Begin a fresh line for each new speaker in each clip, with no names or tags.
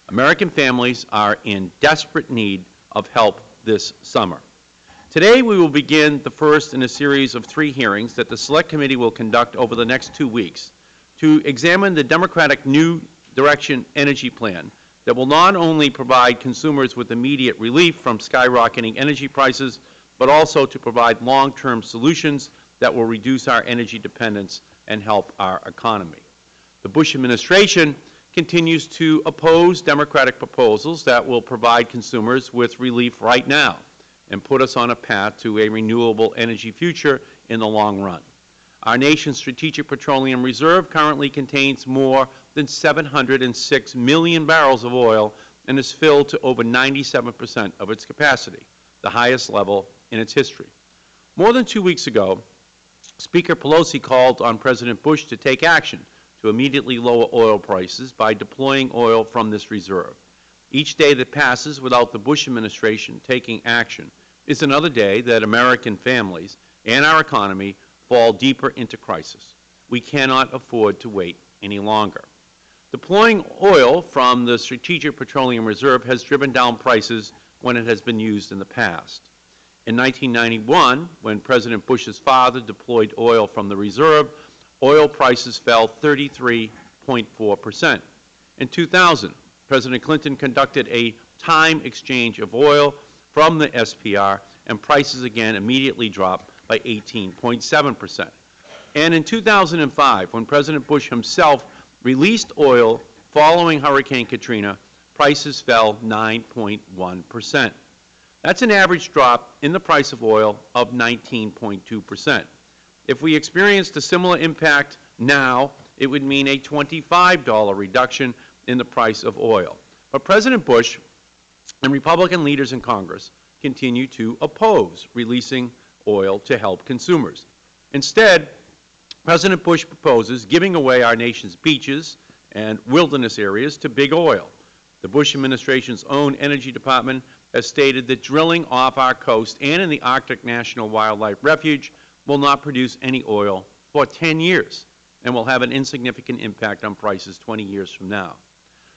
American families are in desperate need of help this summer. Today we will begin the first in a series of 3 hearings that the Select Committee will conduct over the next 2 weeks to examine the Democratic New Direction Energy Plan that will not only provide consumers with immediate relief from skyrocketing energy prices, but also to provide long-term solutions that will reduce our energy dependence and help our economy. The Bush administration continues to oppose Democratic proposals that will provide consumers with relief right now and put us on a path to a renewable energy future in the long run. Our nation's Strategic Petroleum Reserve currently contains more than 706 million barrels of oil and is filled to over 97% of its capacity, the highest level in its history. More than 2 weeks ago, Speaker Pelosi called on President Bush to take action to immediately lower oil prices by deploying oil from this reserve. Each day that passes without the Bush administration taking action is another day that American families and our economy fall deeper into crisis. We cannot afford to wait any longer. Deploying oil from the Strategic Petroleum Reserve has driven down prices when it has been used in the past. In 1991, when President Bush's father deployed oil from the reserve, oil prices fell 33.4%. In 2000, President Clinton conducted a time exchange of oil from the SPR, and prices again immediately dropped by 18.7%. And in 2005, when President Bush himself released oil following Hurricane Katrina, prices fell 9.1%. That's an average drop in the price of oil of 19.2%. If we experienced a similar impact now, it would mean a $25 reduction in the price of oil. But President Bush and Republican leaders in Congress continue to oppose releasing oil to help consumers. Instead, President Bush proposes giving away our nation's beaches and wilderness areas to big oil. The Bush administration's own Energy Department has stated that drilling off our coast and in the Arctic National Wildlife Refuge will not produce any oil for 10 years and will have an insignificant impact on prices 20 years from now.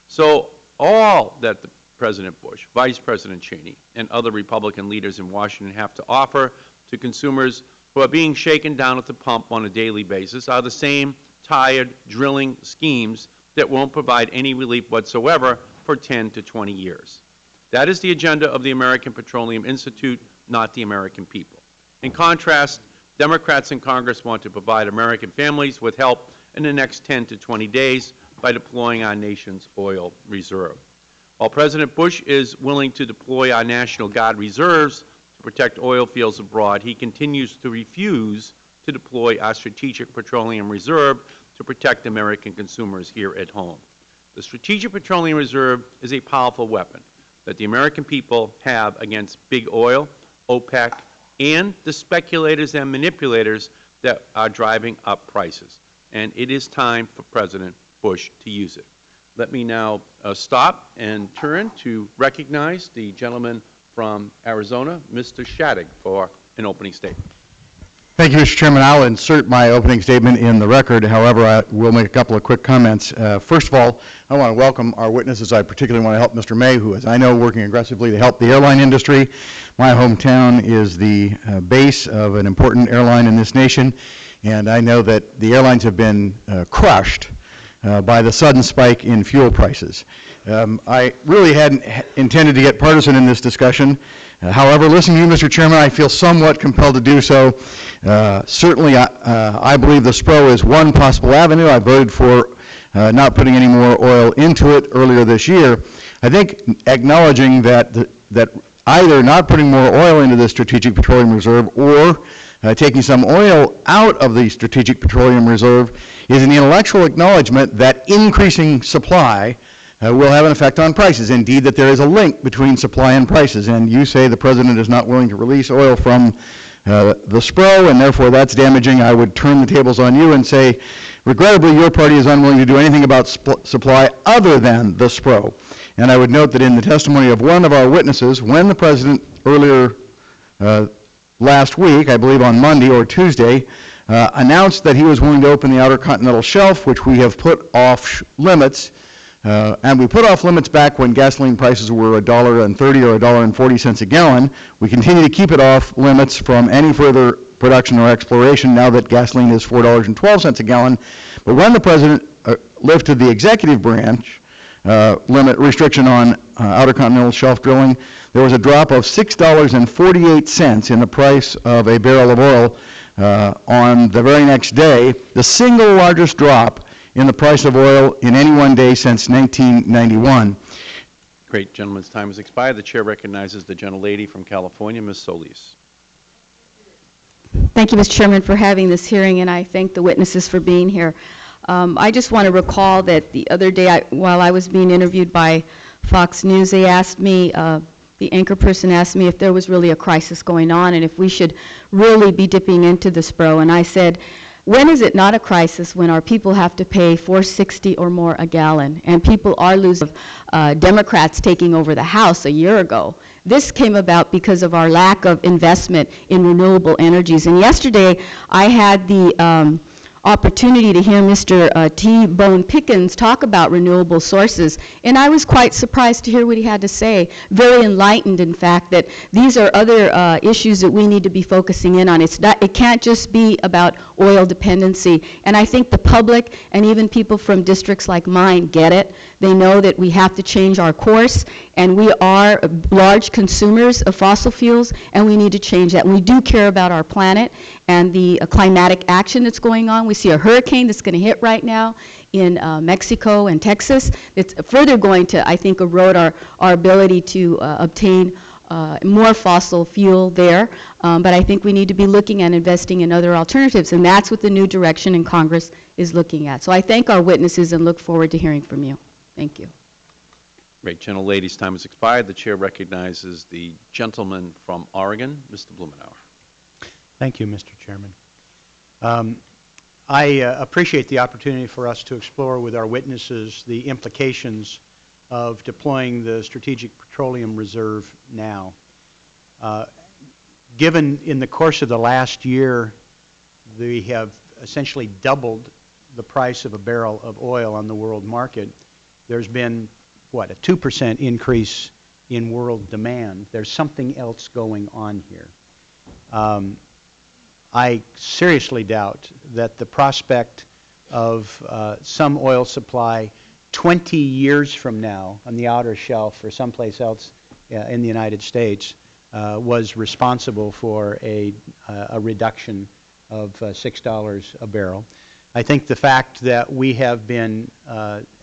So all that President Bush, Vice President Cheney, and other Republican leaders in Washington have to offer to consumers who are being shaken down at the pump on a daily basis are the same tired drilling schemes that won't provide any relief whatsoever for 10 to 20 years. That is the agenda of the American Petroleum Institute, not the American people. In contrast, Democrats in Congress want to provide American families with help in the next 10 to 20 days by deploying our nation's oil reserve. While President Bush is willing to deploy our National Guard reserves to protect oil fields abroad, he continues to refuse to deploy our Strategic Petroleum Reserve to protect American consumers here at home. The Strategic Petroleum Reserve is a powerful weapon that the American people have against big oil, OPEC, and the speculators and manipulators that are driving up prices. And it is time for President Bush to use it. Let me now stop and turn to recognize the gentleman from Arizona, Mr. Shadegg, for an opening statement.
Thank you, Mr. Chairman. I'll insert my opening statement in the record. However, I will make a couple of quick comments. First of all, I want to welcome our witnesses. I particularly want to help Mr. May, who is, I know, working aggressively to help the airline industry. My hometown is the base of an important airline in this nation, and I know that the airlines have been crushed by the sudden spike in fuel prices. I really hadn't intended to get partisan in this discussion. However, listening to you, Mr. Chairman, I feel somewhat compelled to do so. Certainly, I believe the SPRO is one possible avenue. I voted for not putting any more oil into it earlier this year. I think acknowledging that either not putting more oil into the Strategic Petroleum Reserve or taking some oil out of the Strategic Petroleum Reserve is an intellectual acknowledgement that increasing supply will have an effect on prices. Indeed, that there is a link between supply and prices. And you say the President is not willing to release oil from the SPRO, and therefore that's damaging. I would turn the tables on you and say, regrettably, your party is unwilling to do anything about supply other than the SPRO. And I would note that in the testimony of one of our witnesses, when the President earlier last week, I believe on Monday or Tuesday, announced that he was willing to open the Outer Continental Shelf, which we have put off limits And we put off limits back when gasoline prices were $1.30 or $1.40 a gallon. We continue to keep it off limits from any further production or exploration now that gasoline is $4.12 a gallon. But when the President lifted the executive branch limit restriction on outer continental shelf drilling, there was a drop of $6.48 in the price of a barrel of oil on the very next day, the single largest drop in the price of oil in any one day since 1991.
Great. Gentleman's time has expired. The chair recognizes the gentlelady from California, Ms. Solis.
Thank you, Mr. Chairman, for having this hearing, and I thank the witnesses for being here. I just want to recall that the other day, while I was being interviewed by Fox News, they asked me, the anchor person asked me if there was really a crisis going on and if we should really be dipping into the SPRO. And I said, when is it not a crisis when our people have to pay $4.60 or more a gallon and people are losing? Democrats taking over the House a year ago. This came about because of our lack of investment in renewable energies. And yesterday I had the opportunity to hear Mr. T-Bone Pickens talk about renewable sources, and I was quite surprised to hear what he had to say. Very enlightened, in fact, that these are other issues that we need to be focusing in on. It can't just be about oil dependency, and I think the public and even people from districts like mine get it. They know that we have to change our course, and we are large consumers of fossil fuels, and we need to change that. We do care about our planet and the climatic action that's going on. We see a hurricane that's going to hit right now in Mexico and Texas. It's further going to, I think, erode our ability to obtain more fossil fuel there. But I think we need to be looking at investing in other alternatives, and that's what the new direction in Congress is looking at. So I thank our witnesses and look forward to hearing from you. Thank you.
Great. Gentlelady's time has expired. The chair recognizes the gentleman from Oregon, Mr. Blumenauer.
Thank you, Mr. Chairman. I appreciate the opportunity for us to explore with our witnesses the implications of deploying the Strategic Petroleum Reserve now. Given in the course of the last year, we have essentially doubled the price of a barrel of oil on the world market. There's been, what, a 2% increase in world demand. There's something else going on here. I seriously doubt that the prospect of some oil supply 20 years from now on the outer shelf or someplace else in the United States was responsible for a reduction of $6 a barrel. I think the fact that we have been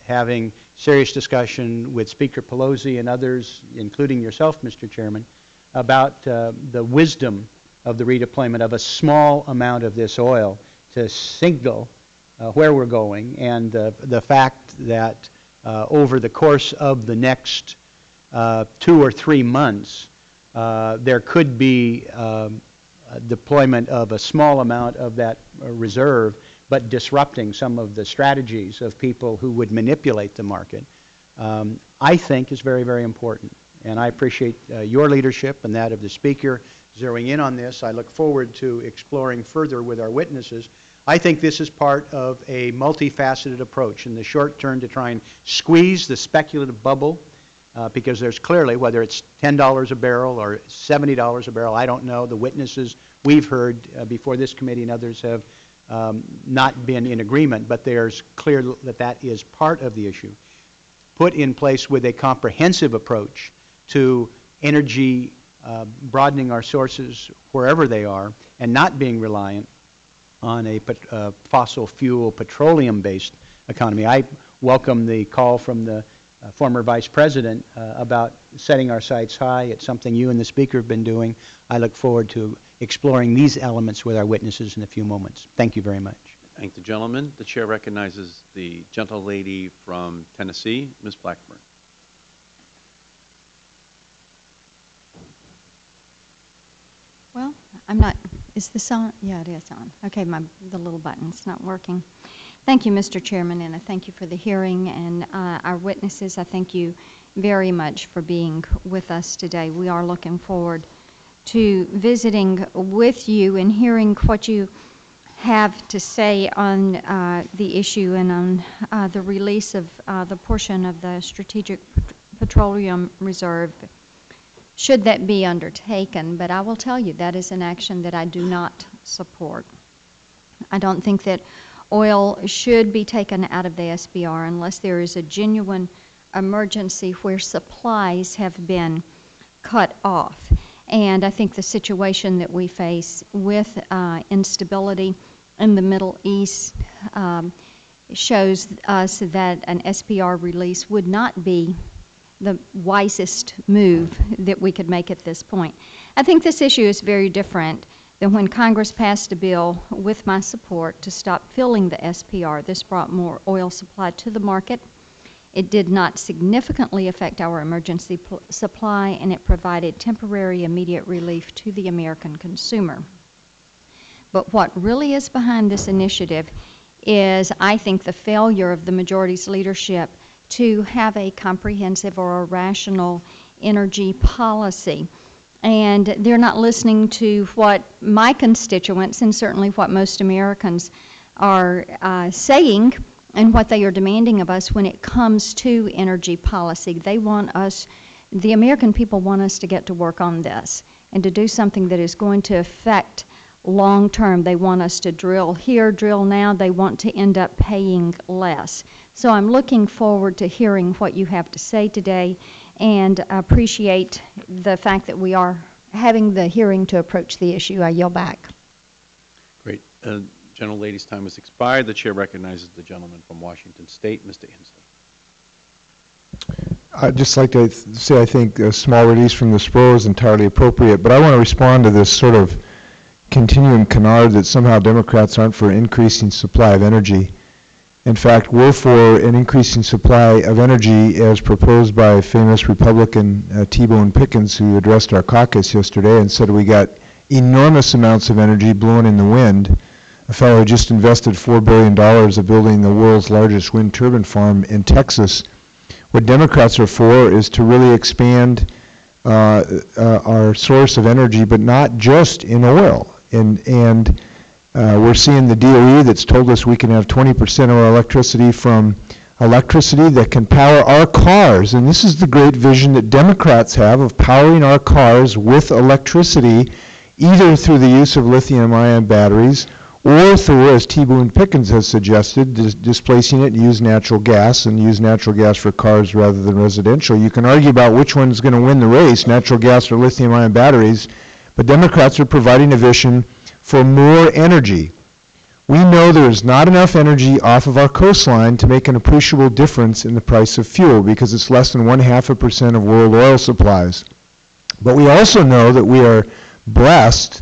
having serious discussion with Speaker Pelosi and others, including yourself, Mr. Chairman, about the wisdom of the redeployment of a small amount of this oil to signal where we're going, and the fact that over the course of the next 2 or 3 months, there could be deployment of a small amount of that reserve, but disrupting some of the strategies of people who would manipulate the market, I think is very, very important. And I appreciate your leadership and that of the Speaker zeroing in on this. I look forward to exploring further with our witnesses. I think this is part of a multifaceted approach in the short term to try and squeeze the speculative bubble, because there's clearly, whether it's $10 a barrel or $70 a barrel, I don't know. The witnesses we've heard before this committee and others have not been in agreement, but there's clear that that is part of the issue. Put in place with a comprehensive approach to energy, broadening our sources wherever they are, and not being reliant on a fossil fuel, petroleum-based economy. I welcome the call from the former Vice President about setting our sights high. It's something you and the Speaker have been doing. I look forward to exploring these elements with our witnesses in a few moments. Thank you very much.
Thank the gentleman. The chair recognizes the gentlelady from Tennessee, Ms. Blackburn.
Well, I'm not, is this on? Yeah, it is on. Okay, the little button's not working. Thank you, Mr. Chairman, and I thank you for the hearing, and our witnesses, I thank you very much for being with us today. We are looking forward to visiting with you and hearing what you have to say on the issue and on the release of the portion of the Strategic Petroleum Reserve, should that be undertaken. But I will tell you, that is an action that I do not support. I don't think that oil should be taken out of the SPR unless there is a genuine emergency where supplies have been cut off. And I think the situation that we face with instability in the Middle East shows us that an SPR release would not be the wisest move that we could make at this point. I think this issue is very different than when Congress passed a bill with my support to stop filling the SPR. This brought more oil supply to the market. It did not significantly affect our emergency supply, and it provided temporary immediate relief to the American consumer. But what really is behind this initiative is, I think, the failure of the majority's leadership to have a comprehensive or a rational energy policy. And they're not listening to what my constituents and certainly what most Americans are saying and what they are demanding of us when it comes to energy policy. They want us, the American people want us to get to work on this and to do something that is going to affect long term. They want us to drill here, drill now. They want to end up paying less. So I'm looking forward to hearing what you have to say today, and appreciate the fact that we are having the hearing to approach the issue. I yield back.
Great. Gentlelady's time has expired. The chair recognizes the gentleman from Washington State, Mr. Inslee.
I'd just like to say I think a small release from the SPRO is entirely appropriate, but I want to respond to this sort of continuing canard that somehow Democrats aren't for increasing supply of energy. In fact, we're for an increasing supply of energy as proposed by famous Republican T-Bone Pickens, who addressed our caucus yesterday and said we got enormous amounts of energy blowing in the wind. A fellow who just invested $4 billion of building the world's largest wind turbine farm in Texas. What Democrats are for is to really expand our source of energy, but not just in oil. And we're seeing the DOE that's told us we can have 20% of our electricity from electricity that can power our cars. And this is the great vision that Democrats have of powering our cars with electricity, either through the use of lithium-ion batteries or through, as T-Bone Pickens has suggested, displacing it and use natural gas for cars rather than residential. You can argue about which one's going to win the race, natural gas or lithium-ion batteries, but Democrats are providing a vision for more energy. We know there is not enough energy off of our coastline to make an appreciable difference in the price of fuel because it's less than 0.5% of world oil supplies. But we also know that we are blessed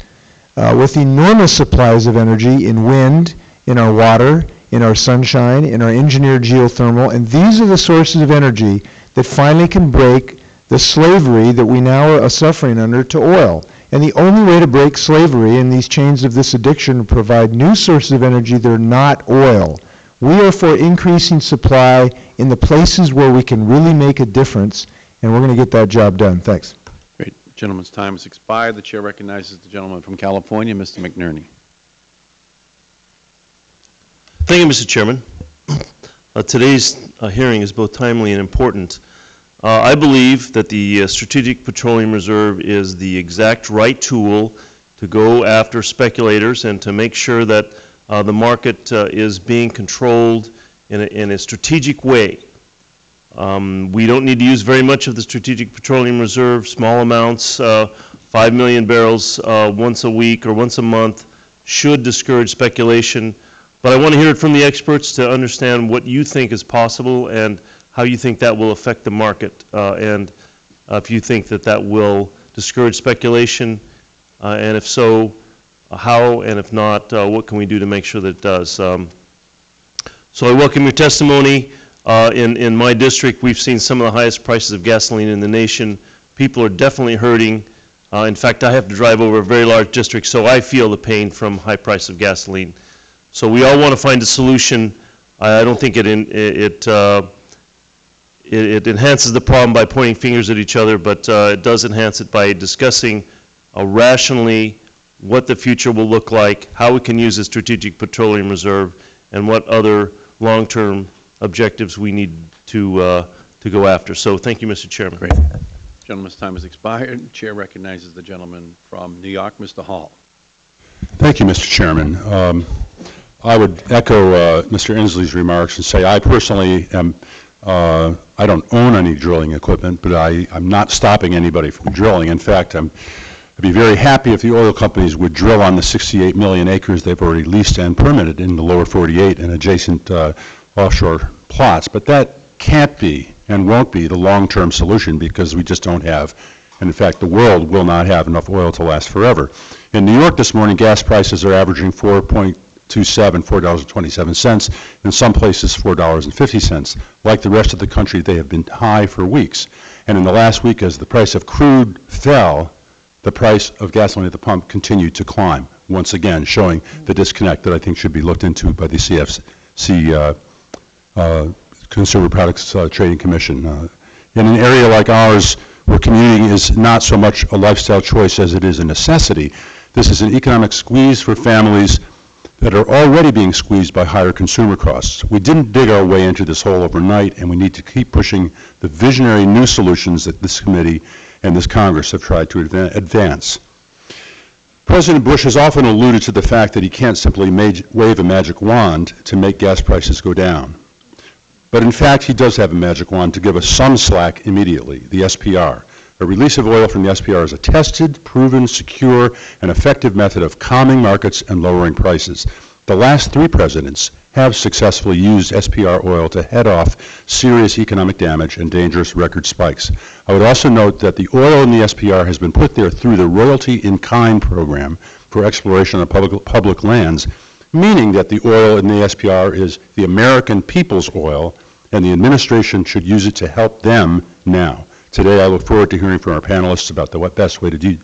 with enormous supplies of energy in wind, in our water, in our sunshine, in our engineered geothermal, and these are the sources of energy that finally can break the slavery that we now are suffering under to oil. And the only way to break slavery in these chains of this addiction to provide new sources of energy that are not oil. We are for increasing supply in the places where we can really make a difference, and we're going to get that job done. Thanks.
Great. The gentleman's time has expired. The chair recognizes the gentleman from California, Mr. McNerney.
Thank you, Mr. Chairman. Today's hearing is both timely and important. I believe that the Strategic Petroleum Reserve is the exact right tool to go after speculators and to make sure that the market is being controlled in a strategic way. We don't need to use very much of the Strategic Petroleum Reserve, small amounts, 5 million barrels once a week or once a month should discourage speculation. But I want to hear it from the experts to understand what you think is possible and how you think that will affect the market, and if you think that that will discourage speculation, and if so, how, and if not, what can we do to make sure that it does. So I welcome your testimony. In my district, we've seen some of the highest prices of gasoline in the nation. People are definitely hurting. In fact, I have to drive over a very large district, so I feel the pain from high price of gasoline. So we all want to find a solution. I don't think it enhances the problem by pointing fingers at each other, but it does enhance it by discussing rationally what the future will look like, how we can use the Strategic Petroleum Reserve, and what other long-term objectives we need to go after. So thank you, Mr. Chairman.
Great. Gentleman's time has expired. Chair recognizes the gentleman from New York, Mr. Hall.
Thank you, Mr. Chairman. I would echo Mr. Inslee's remarks and say I personally am, I don't own any drilling equipment, but I'm not stopping anybody from drilling. In fact, I'd be very happy if the oil companies would drill on the 68 million acres they've already leased and permitted in the lower 48 and adjacent offshore plots. But that can't be and won't be the long-term solution because we just don't have, and in fact the world will not have enough oil to last forever. In New York this morning, gas prices are averaging $4.27, in some places $4.50. Like the rest of the country, they have been high for weeks. And in the last week, as the price of crude fell, the price of gasoline at the pump continued to climb, once again showing the disconnect that I think should be looked into by the CFC, Consumer Products Trading Commission. In an area like ours, where commuting is not so much a lifestyle choice as it is a necessity, this is an economic squeeze for families that are already being squeezed by higher consumer costs. We didn't dig our way into this hole overnight, and we need to keep pushing the visionary new solutions that this committee and this Congress have tried to advance. President Bush has often alluded to the fact that he can't simply wave a magic wand to make gas prices go down. But in fact, he does have a magic wand to give us some slack immediately, the SPR. A release of oil from the SPR is a tested, proven, secure, and effective method of calming markets and lowering prices. The last 3 presidents have successfully used SPR oil to head off serious economic damage and dangerous record spikes. I would also note that the oil in the SPR has been put there through the Royalty in Kind program for exploration on public lands, meaning that the oil in the SPR is the American people's oil, and the administration should use it to help them now. Today, I look forward to hearing from our panelists about the best way to do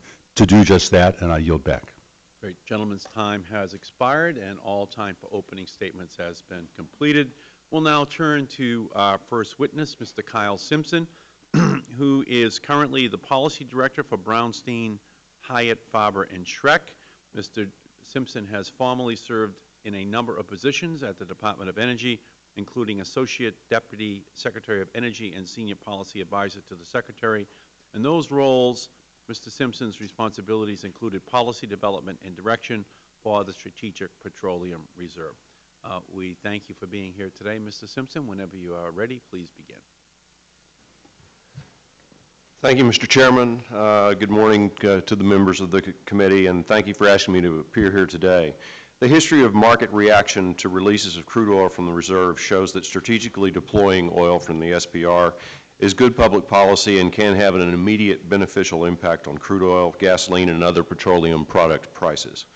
just that, and I yield back.
Great. Gentleman's time has expired, and all time for opening statements has been completed. We'll now turn to our first witness, Mr. Kyle Simpson, who is currently the Policy Director for Brownstein, Hyatt, Faber, and Schreck. Mr. Simpson has formerly served in a number of positions at the Department of Energy, including Associate Deputy Secretary of Energy and Senior Policy Advisor to the Secretary. In those roles, Mr. Simpson's responsibilities included policy development and direction for the Strategic Petroleum Reserve. We thank you for being here today, Mr. Simpson. Whenever you are ready, please begin.
Thank you, Mr. Chairman. Good morning to the members of the committee, and thank you for asking me to appear here today. The history of market reaction to releases of crude oil from the reserve shows that strategically deploying oil from the SPR is good public policy and can have an immediate beneficial impact on crude oil, gasoline, and other petroleum product prices.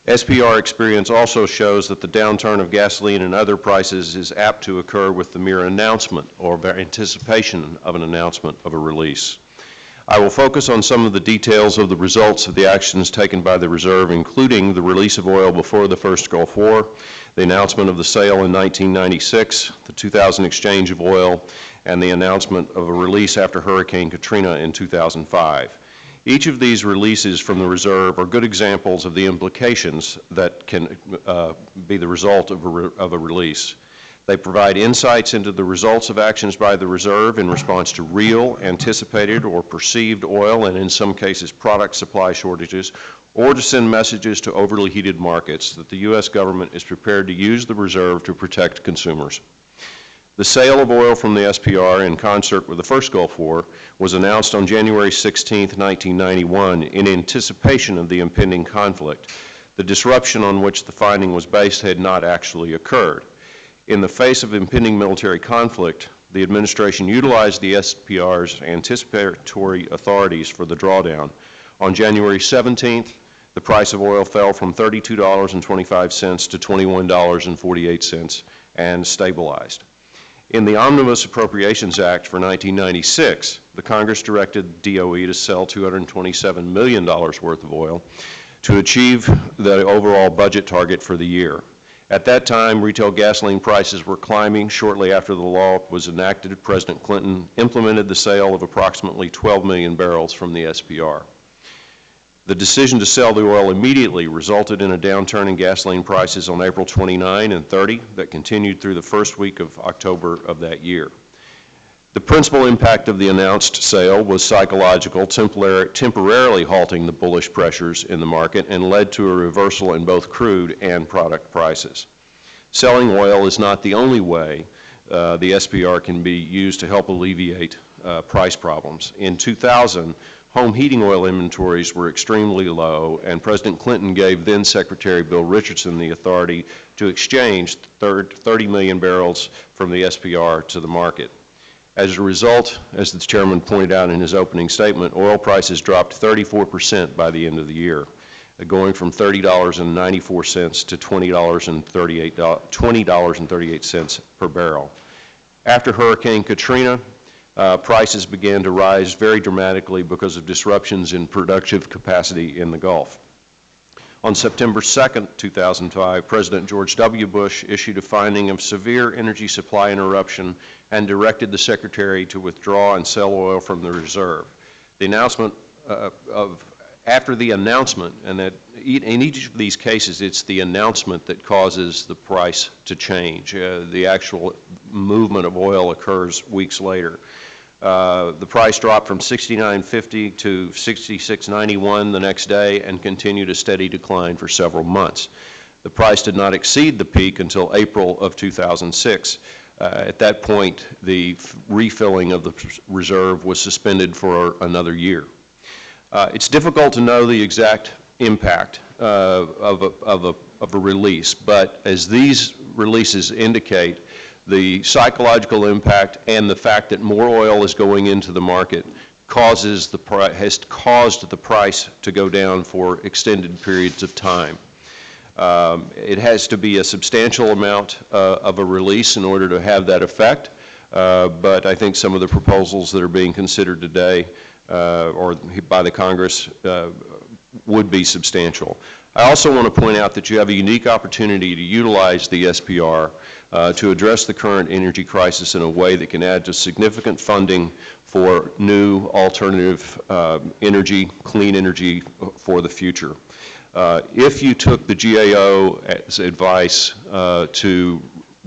SPR experience also shows that the downturn of gasoline and other prices is apt to occur with the mere announcement or anticipation of an announcement of a release. I will focus on some of the details of the results of the actions taken by the Reserve, including the release of oil before the first Gulf War, the announcement of the sale in 1996, the 2000 exchange of oil, and the announcement of a release after Hurricane Katrina in 2005. Each of these releases from the Reserve are good examples of the implications that can be the result of a release. They provide insights into the results of actions by the Reserve in response to real, anticipated, or perceived oil, and in some cases product supply shortages, or to send messages to overly heated markets that the U.S. government is prepared to use the Reserve to protect consumers. The sale of oil from the SPR in concert with the first Gulf War was announced on January 16, 1991 in anticipation of the impending conflict. The disruption on which the finding was based had not actually occurred. In the face of impending military conflict, the administration utilized the SPR's anticipatory authorities for the drawdown. On January 17th, the price of oil fell from $32.25 to $21.48 and stabilized. In the Omnibus Appropriations Act for 1996, the Congress directed DOE to sell $227 million worth of oil to achieve the overall budget target for the year. At that time, retail gasoline prices were climbing. Shortly after the law was enacted, President Clinton implemented the sale of approximately 12 million barrels from the SPR. The decision to sell the oil immediately resulted in a downturn in gasoline prices on April 29 and 30 that continued through the first week of October of that year. The principal impact of the announced sale was psychological, temporarily halting the bullish pressures in the market, and led to a reversal in both crude and product prices. Selling oil is not the only way the SPR can be used to help alleviate price problems. In 2000, home heating oil inventories were extremely low, and President Clinton gave then Secretary Bill Richardson the authority to exchange 30 million barrels from the SPR to the market. As a result, as the Chairman pointed out in his opening statement, oil prices dropped 34% by the end of the year, going from $30.94 to $20.38 per barrel. After Hurricane Katrina, prices began to rise very dramatically because of disruptions in productive capacity in the Gulf. On September 2, 2005, President George W. Bush issued a finding of severe energy supply interruption and directed the Secretary to withdraw and sell oil from the reserve. The announcement after the announcement, and that in each of these cases, it's the announcement that causes the price to change. The actual movement of oil occurs weeks later. The price dropped from $69.50 to $66.91 the next day and continued a steady decline for several months. The price did not exceed the peak until April of 2006. At that point, the refilling of the reserve was suspended for another year. It's difficult to know the exact impact of a release, but as these releases indicate, the psychological impact and the fact that more oil is going into the market has caused the price to go down for extended periods of time. It has to be a substantial amount of a release in order to have that effect, but I think some of the proposals that are being considered today or by the Congress would be substantial. I also want to point out that you have a unique opportunity to utilize the SPR to address the current energy crisis in a way that can add to significant funding for new alternative energy, clean energy for the future. If you took the GAO's advice to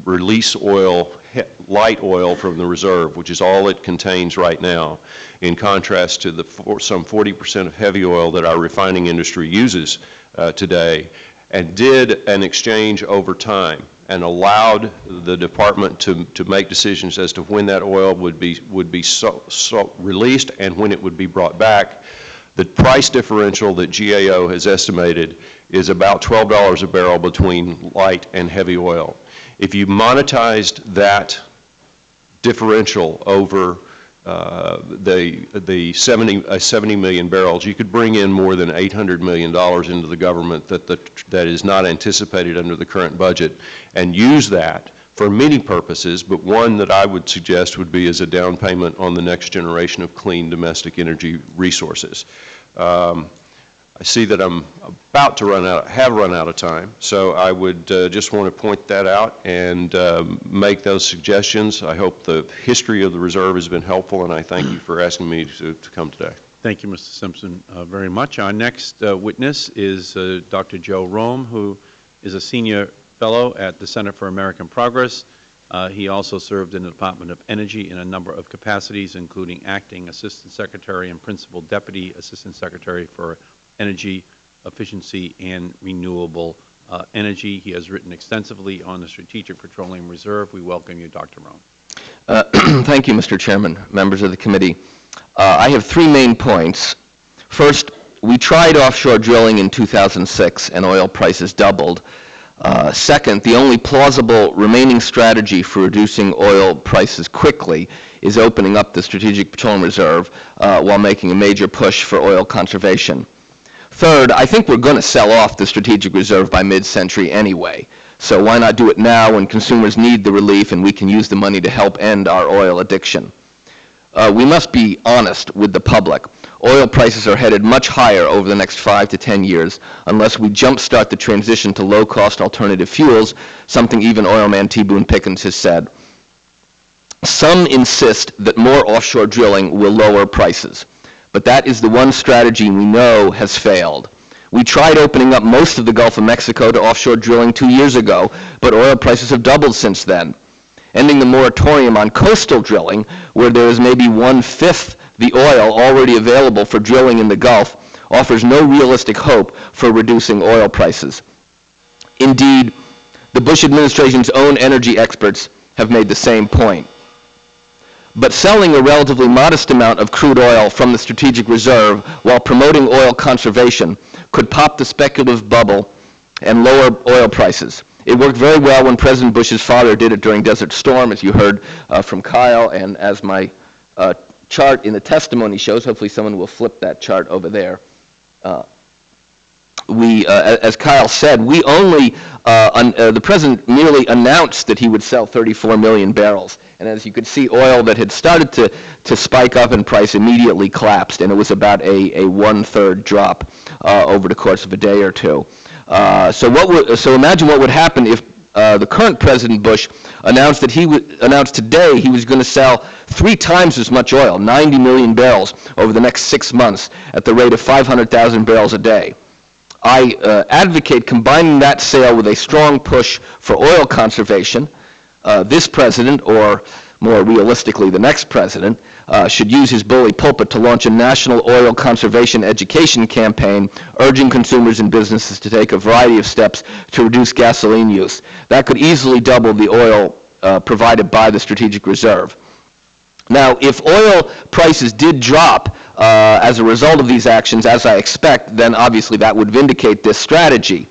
release oil, light oil from the reserve, which is all it contains right now, in contrast to the some 40% of heavy oil that our refining industry uses today, and did an exchange over time and allowed the department to make decisions as to when that oil would be released and when it would be brought back, the price differential that GAO has estimated is about $12 a barrel between light and heavy oil. If you monetized that differential over the 70 million barrels, you could bring in more than $800 million into the government that is not anticipated under the current budget, and use that for many purposes, but one that I would suggest would be as a down payment on the next generation of clean domestic energy resources. I see that I'm about to have run out of time, so I would just want to point that out and make those suggestions. I hope the history of the reserve has been helpful, and I thank you for asking me to come today.
Thank you, Mr. Simpson, very much. Our next witness is Dr. Joe Rome, who is a senior fellow at the Center for American Progress. He also served in the Department of Energy in a number of capacities, including acting Assistant Secretary and Principal Deputy Assistant Secretary for Energy Efficiency and Renewable Energy. He has written extensively on the Strategic Petroleum Reserve. We welcome you, Dr. Rome.
Thank you, Mr. Chairman, members of the committee. I have three main points. First, we tried offshore drilling in 2006 and oil prices doubled. Second, the only plausible remaining strategy for reducing oil prices quickly is opening up the Strategic Petroleum Reserve while making a major push for oil conservation. Third, I think we're going to sell off the Strategic Reserve by mid-century anyway, so why not do it now when consumers need the relief and we can use the money to help end our oil addiction? We must be honest with the public. Oil prices are headed much higher over the next 5 to 10 years unless we jumpstart the transition to low-cost alternative fuels, something even oilman T. Boone Pickens has said. Some insist that more offshore drilling will lower prices, But that is the one strategy we know has failed. We tried opening up most of the Gulf of Mexico to offshore drilling 2 years ago, but oil prices have doubled since then. Ending the moratorium on coastal drilling, where there is maybe 1/5 the oil already available for drilling in the Gulf, offers no realistic hope for reducing oil prices. Indeed, the Bush administration's own energy experts have made the same point. But selling a relatively modest amount of crude oil from the strategic reserve while promoting oil conservation could pop the speculative bubble and lower oil prices. It worked very well when President Bush's father did it during Desert Storm, as you heard from Kyle, and as my chart in the testimony shows. Hopefully someone will flip that chart over there. As Kyle said, the President merely announced that he would sell 34 million barrels. And as you could see, oil that had started to spike up in price immediately collapsed, and it was about a 1/3 drop over the course of a day or two. So imagine what would happen if the current President Bush announced today he was going to sell 3 times as much oil, 90 million barrels, over the next 6 months at the rate of 500,000 barrels a day. I advocate combining that sale with a strong push for oil conservation. This president, or more realistically the next president, should use his bully pulpit to launch a national oil conservation education campaign urging consumers and businesses to take a variety of steps to reduce gasoline use. That could easily double the oil provided by the Strategic Reserve. Now, if oil prices did drop as a result of these actions, as I expect, then obviously that would vindicate this strategy.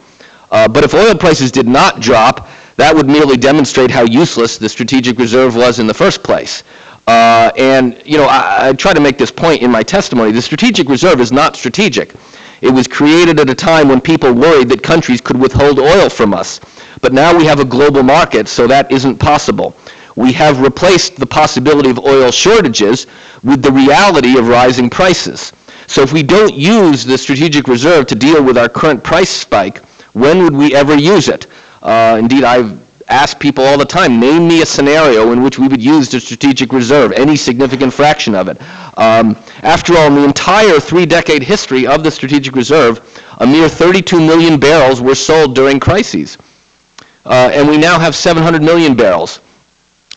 But if oil prices did not drop, that would merely demonstrate how useless the Strategic Reserve was in the first place. I try to make this point in my testimony. The Strategic Reserve is not strategic. It was created at a time when people worried that countries could withhold oil from us. But now we have a global market, so that isn't possible. We have replaced the possibility of oil shortages with the reality of rising prices. So if we don't use the Strategic Reserve to deal with our current price spike, when would we ever use it? Indeed, I've asked people all the time, name me a scenario in which we would use the Strategic Reserve, any significant fraction of it. After all, in the entire 3-decade history of the Strategic Reserve, a mere 32 million barrels were sold during crises. And we now have 700 million barrels.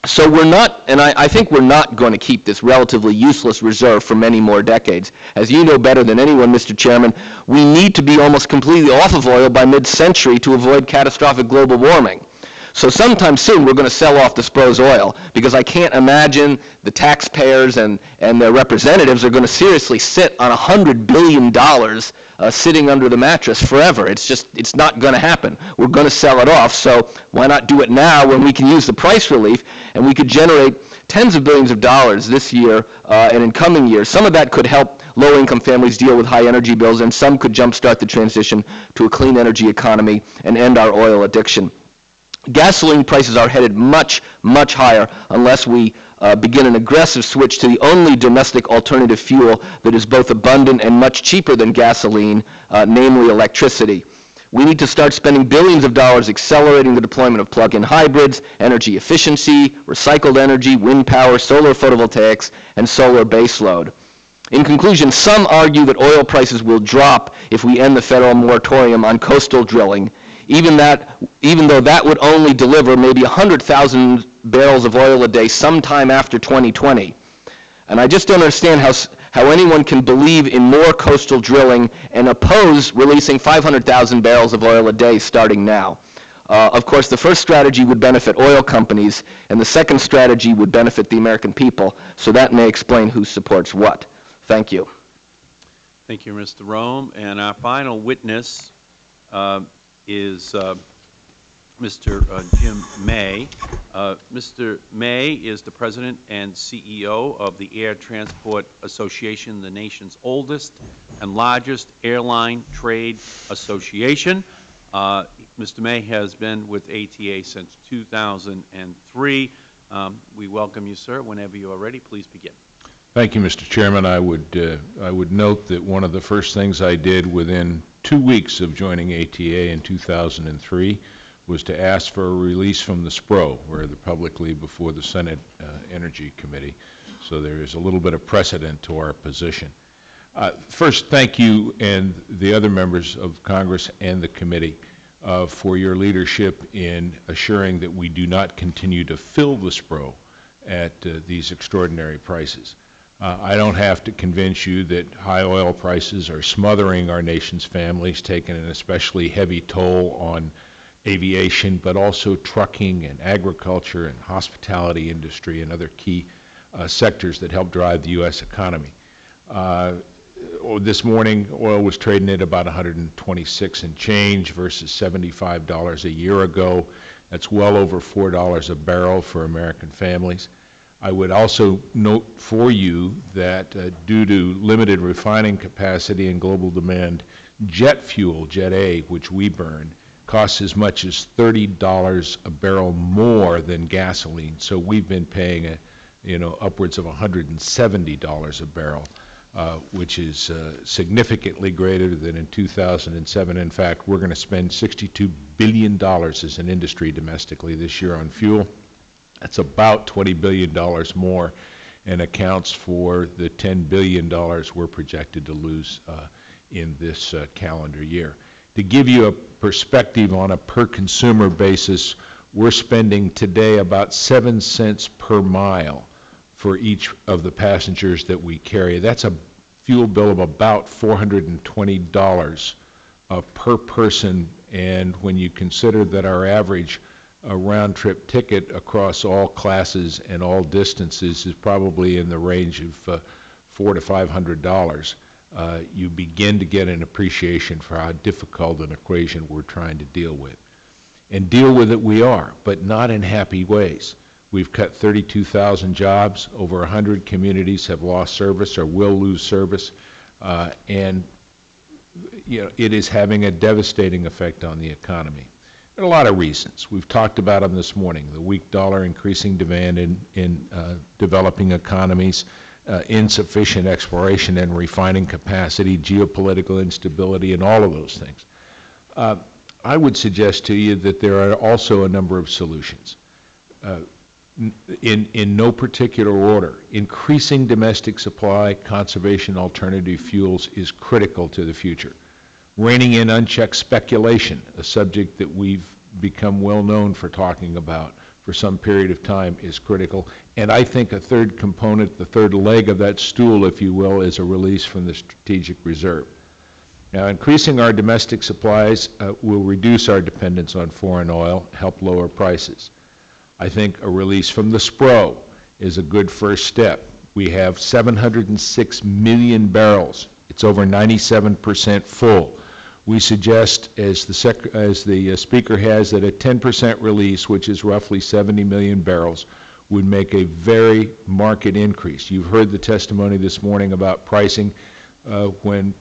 So we're not, and I think we're not going to keep this relatively useless reserve for many more decades. As you know better than anyone, Mr. Chairman, we need to be almost completely off of oil by mid-century to avoid catastrophic global warming. So sometime soon we're going to sell off the SPRO's oil, because I can't imagine the taxpayers and their representatives are going to seriously sit on $100 billion sitting under the mattress forever. It's not going to happen. We're going to sell it off, so why not do it now when we can use the price relief, and we could generate tens of billions of dollars this year and in coming years. Some of that could help low-income families deal with high energy bills, and some could jumpstart the transition to a clean energy economy and end our oil addiction. Gasoline prices are headed much, much higher unless we begin an aggressive switch to the only domestic alternative fuel that is both abundant and much cheaper than gasoline, namely electricity. We need to start spending billions of dollars accelerating the deployment of plug-in hybrids, energy efficiency, recycled energy, wind power, solar photovoltaics, and solar baseload. In conclusion, some argue that oil prices will drop if we end the federal moratorium on coastal drilling, even though that would only deliver maybe 100,000 barrels of oil a day sometime after 2020. And I just don't understand how anyone can believe in more coastal drilling and oppose releasing 500,000 barrels of oil a day starting now. Of course, the first strategy would benefit oil companies, and the second strategy would benefit the American people, so that may explain who supports what. Thank you.
Thank you, Mr. Rome. And our final witness is Mr. Jim May. Mr. May is the President and CEO of the Air Transport Association, the nation's oldest and largest airline trade association. Mr. May has been with ATA since 2003. We welcome you, sir. Whenever you are ready, please begin.
Thank you, Mr. Chairman. I would note that one of the first things I did within 2 weeks of joining ATA in 2003 was to ask for a release from the SPRO, where they're publicly before the Senate Energy Committee. So there is a little bit of precedent to our position. First, thank you and the other members of Congress and the committee for your leadership in assuring that we do not continue to fill the SPRO at these extraordinary prices. I don't have to convince you that high oil prices are smothering our nation's families, taking an especially heavy toll on aviation, but also trucking and agriculture and hospitality industry and other key sectors that help drive the U.S. economy. This morning, oil was trading at about 126 and change versus $75 a year ago. That's well over $4 a barrel for American families. I would also note for you that due to limited refining capacity and global demand, jet fuel, Jet A, which we burn, costs as much as $30 a barrel more than gasoline. So we've been paying upwards of $170 a barrel, which is significantly greater than in 2007. In fact, we're going to spend $62 billion as an industry domestically this year on fuel. That's about $20 billion more and accounts for the $10 billion we're projected to lose in this calendar year. To give you a perspective on a per consumer basis, we're spending today about 7 cents per mile for each of the passengers that we carry. That's a fuel bill of about $420 per person, and when you consider that our average round-trip ticket across all classes and all distances is probably in the range of $400 to $500, you begin to get an appreciation for how difficult an equation we're trying to deal with. And deal with it we are, but not in happy ways. We've cut 32,000 jobs, over 100 communities have lost service or will lose service, and it is having a devastating effect on the economy. There are a lot of reasons. We've talked about them this morning: the weak dollar, increasing demand in developing economies, insufficient exploration and refining capacity, geopolitical instability, and all of those things. I would suggest to you that there are also a number of solutions. In no particular order, increasing domestic supply, conservation, alternative fuels is critical to the future. Reining in unchecked speculation, a subject that we've become well known for talking about for some period of time, is critical. And I think a third component, the third leg of that stool, if you will, is a release from the strategic reserve. Now, increasing our domestic supplies will reduce our dependence on foreign oil, help lower prices. I think a release from the SPRO is a good first step. We have 706 million barrels. It's over 97% full. We suggest, as the Speaker has, that a 10% release, which is roughly 70 million barrels, would make a very marked increase. You've heard the testimony this morning about pricing. When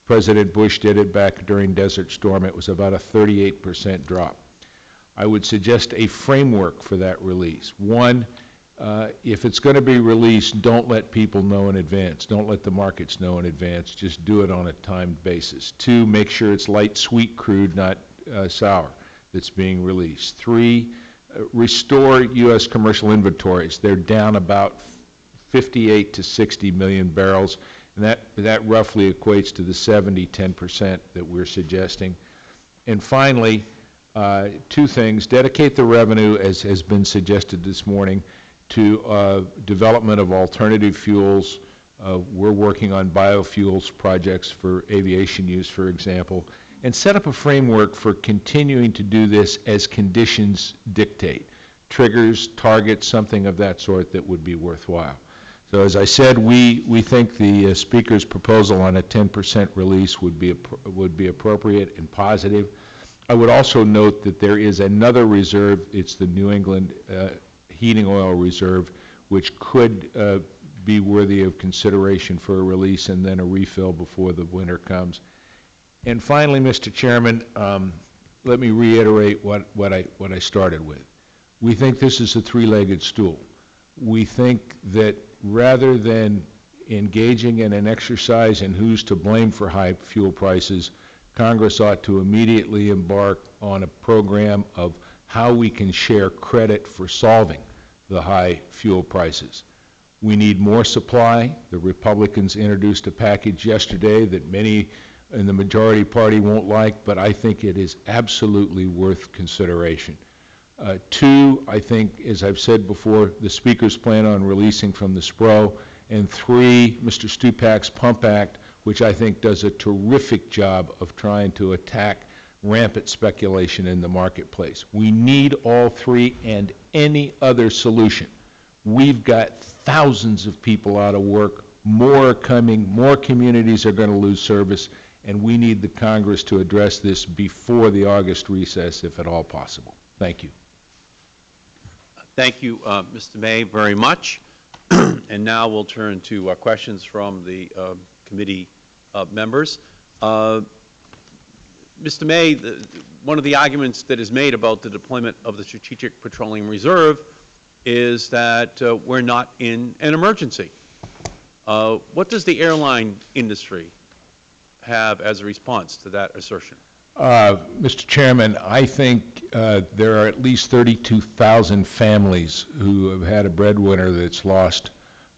President Bush did it back during Desert Storm, it was about a 38% drop. I would suggest a framework for that release. One, if it's going to be released, don't let people know in advance. Don't let the markets know in advance. Just do it on a timed basis. Two, make sure it's light sweet crude, not sour, that's being released. Three, restore U.S. commercial inventories. They're down about 58 to 60 million barrels, and that roughly equates to the 70-10% that we're suggesting. And finally, two things: dedicate the revenue, as has been suggested this morning, to development of alternative fuels. We're working on biofuels projects for aviation use, for example, and set up a framework for continuing to do this as conditions dictate. Triggers, targets, something of that sort that would be worthwhile. So as I said, we think the Speaker's proposal on a 10% release would be appropriate and positive. I would also note that there is another reserve. It's the New England heating oil reserve, which could be worthy of consideration for a release and then a refill before the winter comes. And finally, Mr. Chairman, let me reiterate what I started with. We think this is a three-legged stool. We think that rather than engaging in an exercise in who's to blame for high fuel prices, Congress ought to immediately embark on a program of how we can share credit for solving the high fuel prices. We need more supply. The Republicans introduced a package yesterday that many in the majority party won't like, but I think it is absolutely worth consideration. Two, I think, as I've said before, the Speaker's plan on releasing from the SPRO. And three, Mr. Stupak's Pump Act, which I think does a terrific job of trying to attack rampant speculation in the marketplace. We need all three and any other solution. We've got thousands of people out of work, more are coming, more communities are going to lose service, and we need the Congress to address this before the August recess, if at all possible. Thank you.
Thank you, Mr. May, very much. And now we'll turn to questions from the committee members. Mr. May, one of the arguments that is made about the deployment of the Strategic Petroleum Reserve is that we're not in an emergency. What does the airline industry have as a response to that assertion?
Mr. Chairman, I think there are at least 32,000 families who have had a breadwinner that's lost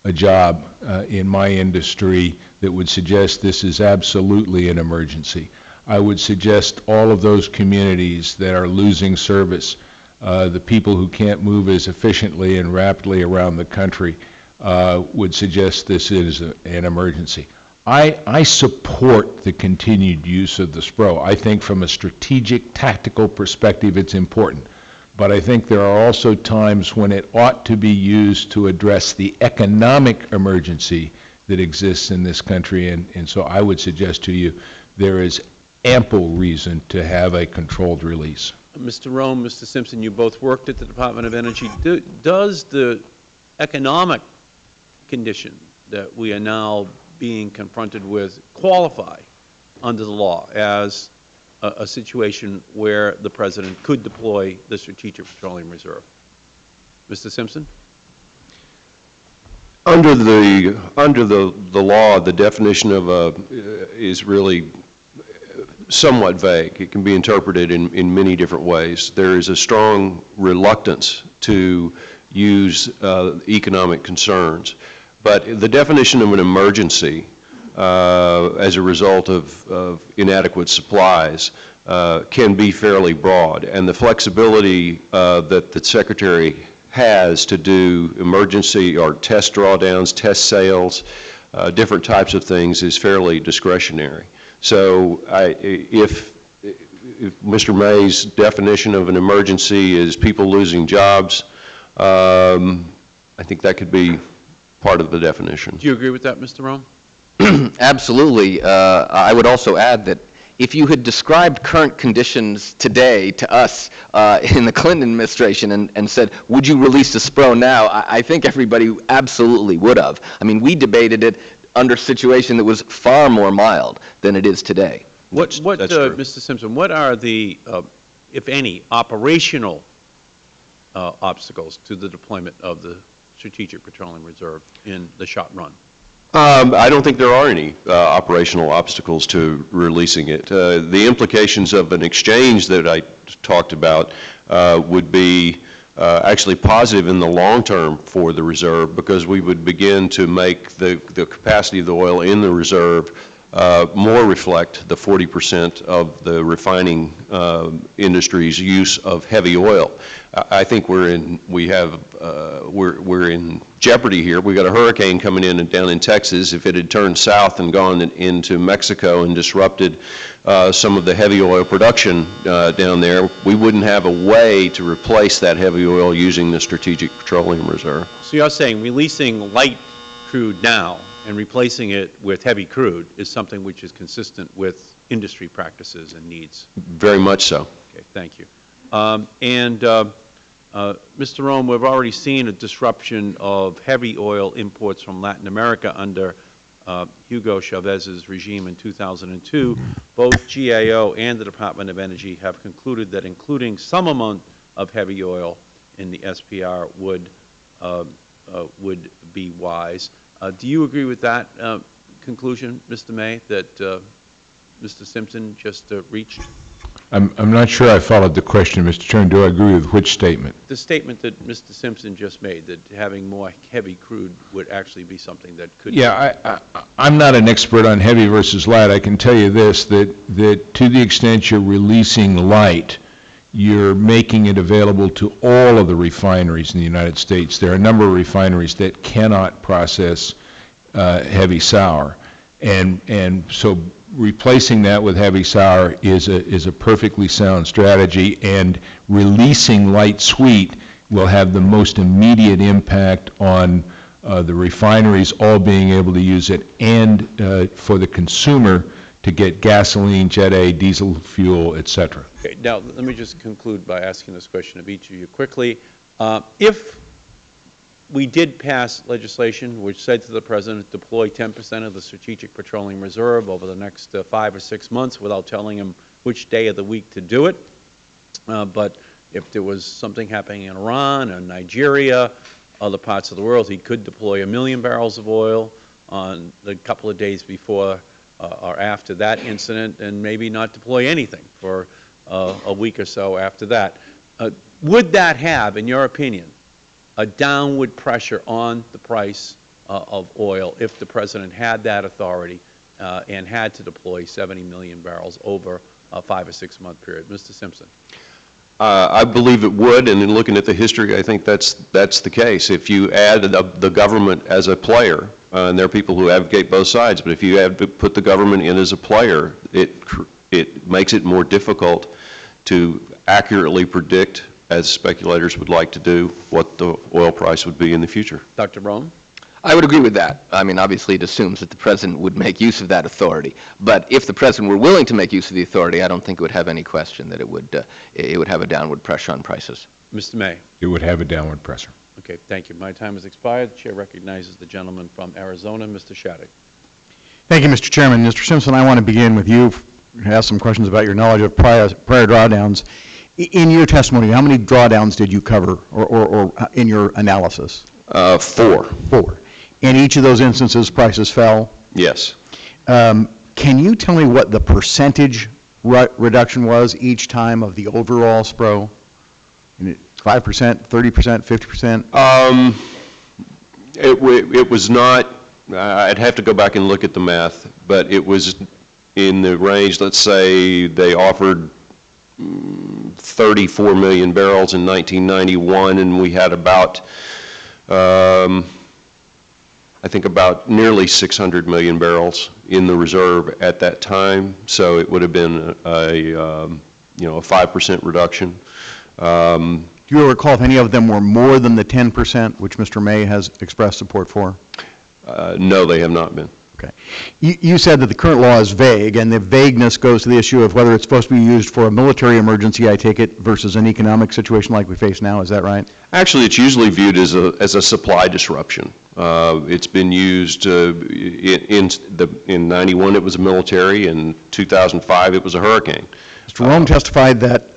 a job in my industry that would suggest this is absolutely an emergency. I would suggest all of those communities that are losing service, the people who can't move as efficiently and rapidly around the country, would suggest this is an emergency. I support the continued use of the SPRO. I think from a strategic, tactical perspective it's important. But I think there are also times when it ought to be used to address the economic emergency that exists in this country. And so I would suggest to you there is ample reason to have a controlled release.
Mr. Rome, Mr. Simpson, you both worked at the Department of Energy. Does the economic condition that we are now being confronted with qualify under the law as a situation where the President could deploy the Strategic Petroleum Reserve? Mr. Simpson?
Under the law, the definition of is really somewhat vague. It can be interpreted in many different ways. There is a strong reluctance to use economic concerns. But the definition of an emergency as a result of inadequate supplies can be fairly broad. And the flexibility that the Secretary has to do emergency or test drawdowns, test sales, different types of things is fairly discretionary. So if Mr. May's definition of an emergency is people losing jobs, I think that could be part of the definition.
Do you agree with that, Mr. Rome?
Absolutely. I would also add that if you had described current conditions today to us in the Clinton administration and said, would you release the SPRO now, I think everybody absolutely would have. I mean, we debated it under a situation that was far more mild than it is today.
That's Mr. Simpson, what are the, if any, operational obstacles to the deployment of the Strategic Petroleum Reserve in the short run?
I don't think there are any operational obstacles to releasing it. The implications of an exchange that I talked about would be actually positive in the long term for the reserve, because we would begin to make the capacity of the oil in the reserve more reflect the 40% of the refining industry's use of heavy oil. I think we're in jeopardy here. We got a hurricane coming in down in Texas. If it had turned south and gone into Mexico and disrupted some of the heavy oil production down there, we wouldn't have a way to replace that heavy oil using the Strategic Petroleum Reserve.
So you're saying releasing light crude now and replacing it with heavy crude is something which is consistent with industry practices and needs?
Very much so.
Okay, thank you. Mr. Rome, we've already seen a disruption of heavy oil imports from Latin America under Hugo Chavez's regime in 2002. Both GAO and the Department of Energy have concluded that including some amount of heavy oil in the SPR would be wise. Do you agree with that conclusion, Mr. May, that Mr. Simpson just reached?
I'm not sure I followed the question, Mr. Chairman. Do I agree with which statement?
The statement that Mr. Simpson just made, that having more heavy crude would actually be something that could...
Yeah, I'm not an expert on heavy versus light. I can tell you this, that to the extent you're releasing light, you're making it available to all of the refineries in the United States. There are a number of refineries that cannot process heavy sour. And so replacing that with heavy sour is a perfectly sound strategy, and releasing light sweet will have the most immediate impact on the refineries all being able to use it, and for the consumer to get gasoline, Jet A, diesel fuel, et cetera.
Okay, now, let me just conclude by asking this question of each of you quickly. If we did pass legislation which said to the President, deploy 10% of the Strategic Petroleum Reserve over the next 5 or 6 months without telling him which day of the week to do it, but if there was something happening in Iran or Nigeria, other parts of the world, he could deploy 1 million barrels of oil on the couple of days before or after that incident, and maybe not deploy anything for a week or so after that. Would that have, in your opinion, a downward pressure on the price of oil if the President had that authority and had to deploy 70 million barrels over a 5 or 6 month period? Mr. Simpson.
I believe it would, and in looking at the history, I think that's the case. If you add the government as a player, and there are people who advocate both sides, but if you put the government in as a player, it makes it more difficult to accurately predict, as speculators would like to do, what the oil price would be in the future.
Dr. Rome?
I would agree with that. I mean, obviously, it assumes that the President would make use of that authority. But if the President were willing to make use of the authority, I don't think it would have any question that it would have a downward pressure on prices.
Mr. May?
It would have a downward pressure.
Okay, thank you. My time has expired. The Chair recognizes the gentleman from Arizona, Mr. Shattuck.
Thank you, Mr. Chairman. Mr. Simpson, I want to begin with you, ask some questions about your knowledge of prior drawdowns. In your testimony, how many drawdowns did you cover, or in your analysis?
4.
4. In each of those instances, prices fell?
Yes.
Can you tell me what the percentage reduction was each time of the overall SPRO? 5%, 30%, 50%?
It was not, I'd have to go back and look at the math, but it was in the range, let's say they offered 34 million barrels in 1991, and we had about, I think about nearly 600 million barrels in the reserve at that time. So it would have been a 5% reduction.
Do you recall if any of them were more than the 10%, which Mr. May has expressed support for?
No, they have not been.
Okay. You said that the current law is vague, and the vagueness goes to the issue of whether it's supposed to be used for a military emergency, I take it, versus an economic situation like we face now. Is that right?
Actually, it's usually viewed as a supply disruption. It's been used in 91 it was a military, in 2005 it was a hurricane.
Mr. Rome testified that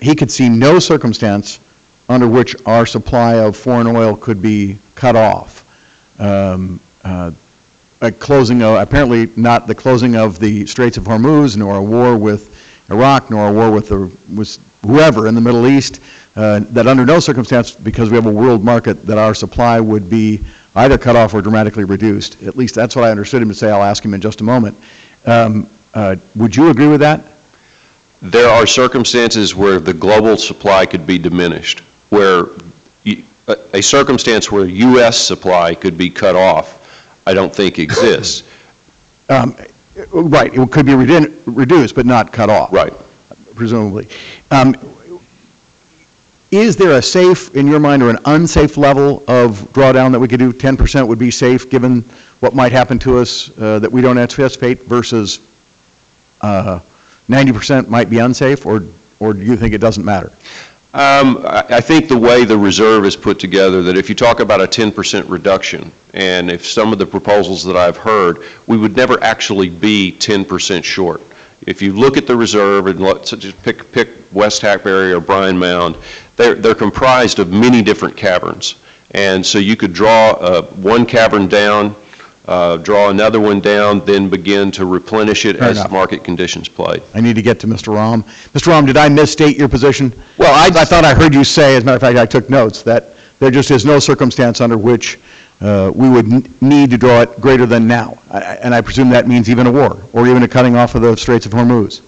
he could see no circumstance under which our supply of foreign oil could be cut off. Apparently not the closing of the Straits of Hormuz, nor a war with Iraq, nor a war with whoever in the Middle East, that under no circumstance, because we have a world market, that our supply would be either cut off or dramatically reduced. At least that's what I understood him to say. I'll ask him in just a moment. Would you agree with that?
There are circumstances where the global supply could be diminished, where a circumstance where U.S. supply could be cut off, I don't think exists.
Right, it could be reduced, but not cut off.
Right.
Presumably. Is there a safe, in your mind, or an unsafe level of drawdown that we could do? 10% would be safe, given what might happen to us that we don't anticipate, versus 90% might be unsafe, or do you think it doesn't matter?
I think the way the reserve is put together, that if you talk about a 10% reduction, and if some of the proposals that I've heard, we would never actually be 10% short. If you look at the reserve, and let's just pick West Hackberry or Bryan Mound, they're comprised of many different caverns. And so you could draw one cavern down, draw another one down, then begin to replenish it
Fair
as
enough.
market conditions play.
I need to get to Mr. Rahm. Mr. Rahm, did I misstate your position?
Well,
I thought I heard you say, as a matter of fact, I took notes, that there just is no circumstance under which we would need to draw it greater than now. And I presume that means even a war, or even a cutting off of the Straits of Hormuz.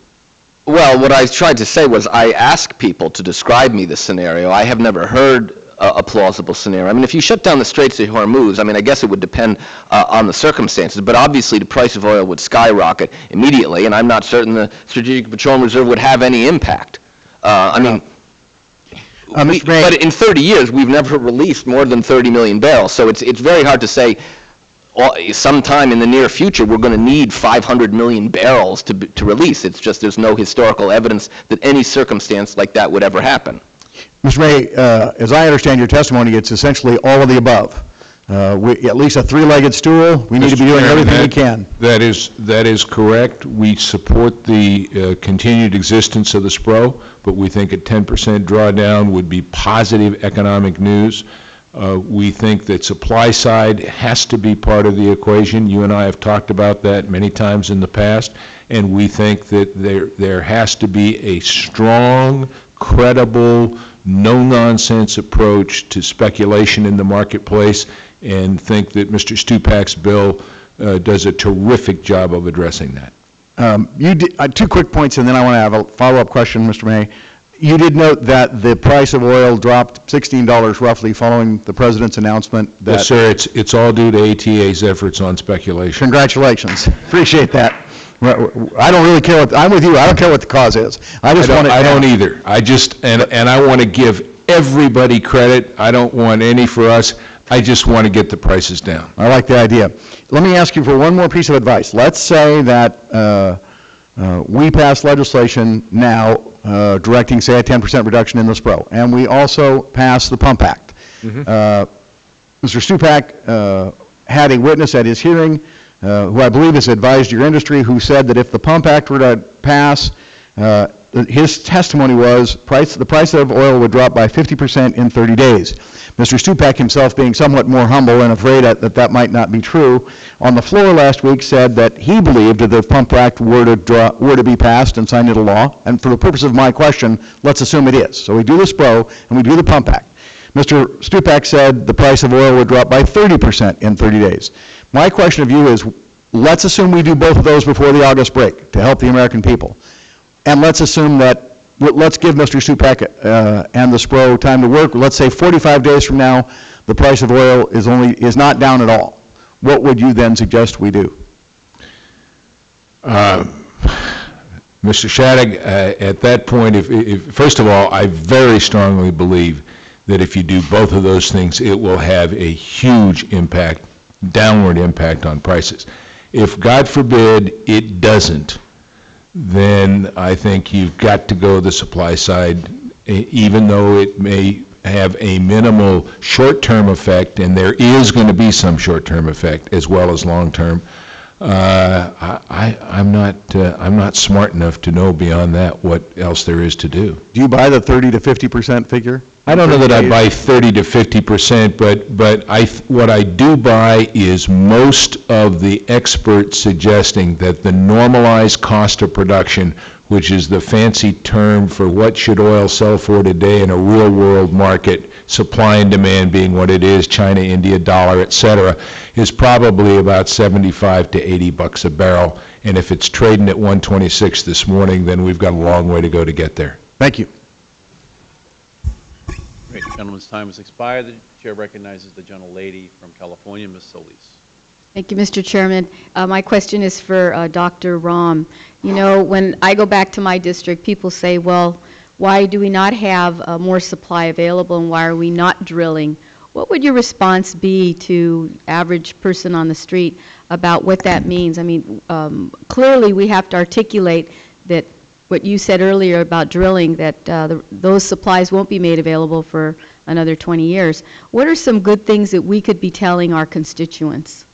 Well, what I tried to say was I asked people to describe me the scenario. I have never heard a plausible scenario. I mean, if you shut down the Straits of Hormuz, I mean, I guess it would depend on the circumstances, but obviously the price of oil would skyrocket immediately, and I'm not certain the Strategic Petroleum Reserve would have any impact. I mean,
Mr. May,
but in 30 years, we've never released more than 30 million barrels, so it's very hard to say sometime in the near future we're going to need 500 million barrels to release. It's just there's no historical evidence that any circumstance like that would ever happen.
Mr. May, as I understand your testimony, it's essentially all of the above. At least a three-legged stool. We need to be doing everything we can.
That is correct. We support the continued existence of the SPRO, but we think a 10% drawdown would be positive economic news. We think that supply side has to be part of the equation. You and I have talked about that many times in the past, and we think that there has to be a strong, credible, no-nonsense approach to speculation in the marketplace, and think that Mr. Stupak's bill does a terrific job of addressing that.
Two quick points, and then I want to have a follow-up question, Mr. May. You did note that the price of oil dropped $16 roughly following the President's announcement that...
Yes, sir, it's all due to ATA's efforts on speculation.
Congratulations. Appreciate that. I don't really care I'm with you. I don't care what the cause is. I
don't either. And I want to give everybody credit. I don't want any for us. I just want to get the prices down.
I like the idea. Let me ask you for one more piece of advice. Let's say that we pass legislation now directing, say, a 10% reduction in the SPRO, and we also pass the Pump Act. Mr. Stupak had a witness at his hearing who I believe has advised your industry, who said that if the Pump Act were to pass, his testimony was the price of oil would drop by 50% in 30 days. Mr. Stupak himself, being somewhat more humble and afraid that might not be true, on the floor last week said that he believed that the Pump Act were to be passed and signed into law, and for the purpose of my question, let's assume it is. So we do the SPRO and we do the Pump Act. Mr. Stupak said the price of oil would drop by 30% in 30 days. My question of you is, let's assume we do both of those before the August break to help the American people. And let's assume that, let's give Mr. Stupak and the SPRO time to work. Let's say 45 days from now, the price of oil is not down at all. What would you then suggest we do?
Mr. Shattuck, at that point, first of all, I very strongly believe that if you do both of those things, it will have a huge impact, downward impact on prices. If, God forbid, it doesn't, then I think you've got to go the supply side, even though it may have a minimal short-term effect, and there is going to be some short-term effect as well as long-term. I'm not smart enough to know beyond that what else there is to do.
Do you buy the 30 to 50% figure?
I don't know that I buy 30 to 50%, but what I do buy is most of the experts suggesting that the normalized cost of production, which is the fancy term for what should oil sell for today in a real-world market, supply and demand being what it is, China, India, dollar, et cetera, is probably about 75 to 80 bucks a barrel. And if it's trading at 126 this morning, then we've got a long way to go to get there.
Thank you.
Great. Gentleman's time has expired. The chair recognizes the gentlelady from California, Ms. Solis.
Thank you, Mr. Chairman. My question is for Dr. Rahm. You know, when I go back to my district, people say, well, why do we not have more supply available and why are we not drilling? What would your response be to average person on the street about what that means? I mean, clearly we have to articulate that what you said earlier about drilling, that those supplies won't be made available for another 20 years. What are some good things that we could be telling our constituents?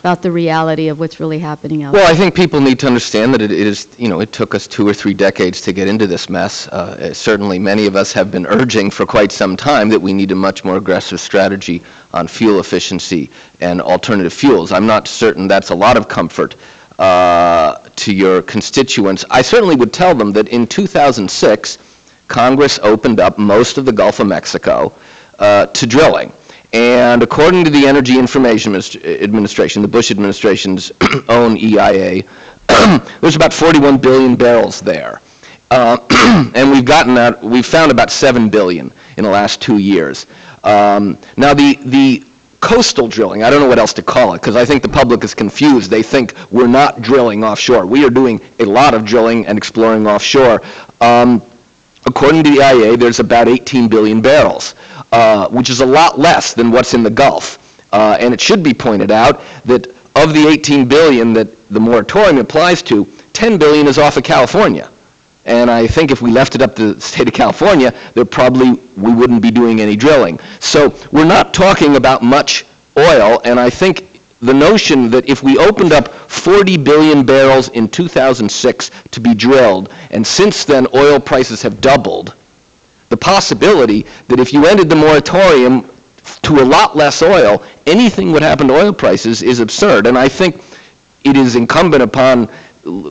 about the reality of what's really happening out
Well,
there.
I think people need to understand that it is, it took us 2 or 3 decades to get into this mess. Certainly, many of us have been urging for quite some time that we need a much more aggressive strategy on fuel efficiency and alternative fuels. I'm not certain that's a lot of comfort to your constituents. I certainly would tell them that in 2006, Congress opened up most of the Gulf of Mexico to drilling. And according to the Energy Information Administration, the Bush administration's own EIA, there's about 41 billion barrels there. And we've found about 7 billion in the last 2 years. Now, the coastal drilling, I don't know what else to call it, because I think the public is confused. They think we're not drilling offshore. We are doing a lot of drilling and exploring offshore. According to the EIA, there's about 18 billion barrels, which is a lot less than what's in the Gulf. And it should be pointed out that of the 18 billion that the moratorium applies to, 10 billion is off of California. And I think if we left it up to the state of California, we wouldn't be doing any drilling. So we're not talking about much oil, and I think the notion that if we opened up 40 billion barrels in 2006 to be drilled, and since then oil prices have doubled, the possibility that if you ended the moratorium to a lot less oil, anything would happen to oil prices is absurd. And I think it is incumbent upon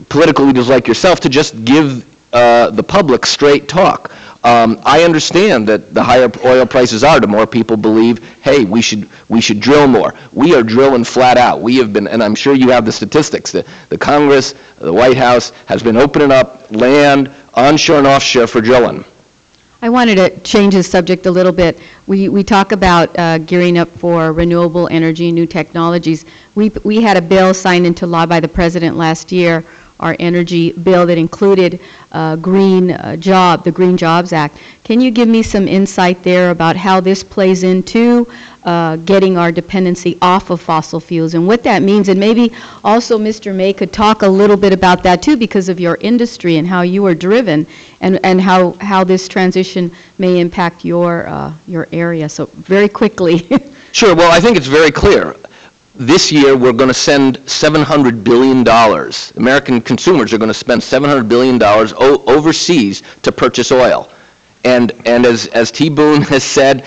political leaders like yourself to just give the public straight talk. I understand that the higher oil prices are, the more people believe, hey, we should drill more. We are drilling flat out. We have been, and I'm sure you have the statistics, the Congress, the White House has been opening up land onshore and offshore for drilling.
I wanted to change the subject a little bit. We talk about gearing up for renewable energy, new technologies. We had a bill signed into law by the President last year, our energy bill that included the Green Jobs Act. Can you give me some insight there about how this plays into getting our dependency off of fossil fuels and what that means? And maybe also Mr. May could talk a little bit about that too, because of your industry and how you are driven and how this transition may impact your area. So very quickly.
Sure. Well, I think it's very clear. This year, we're going to send $700 billion. American consumers are going to spend $700 billion overseas to purchase oil. And as T. Boone has said,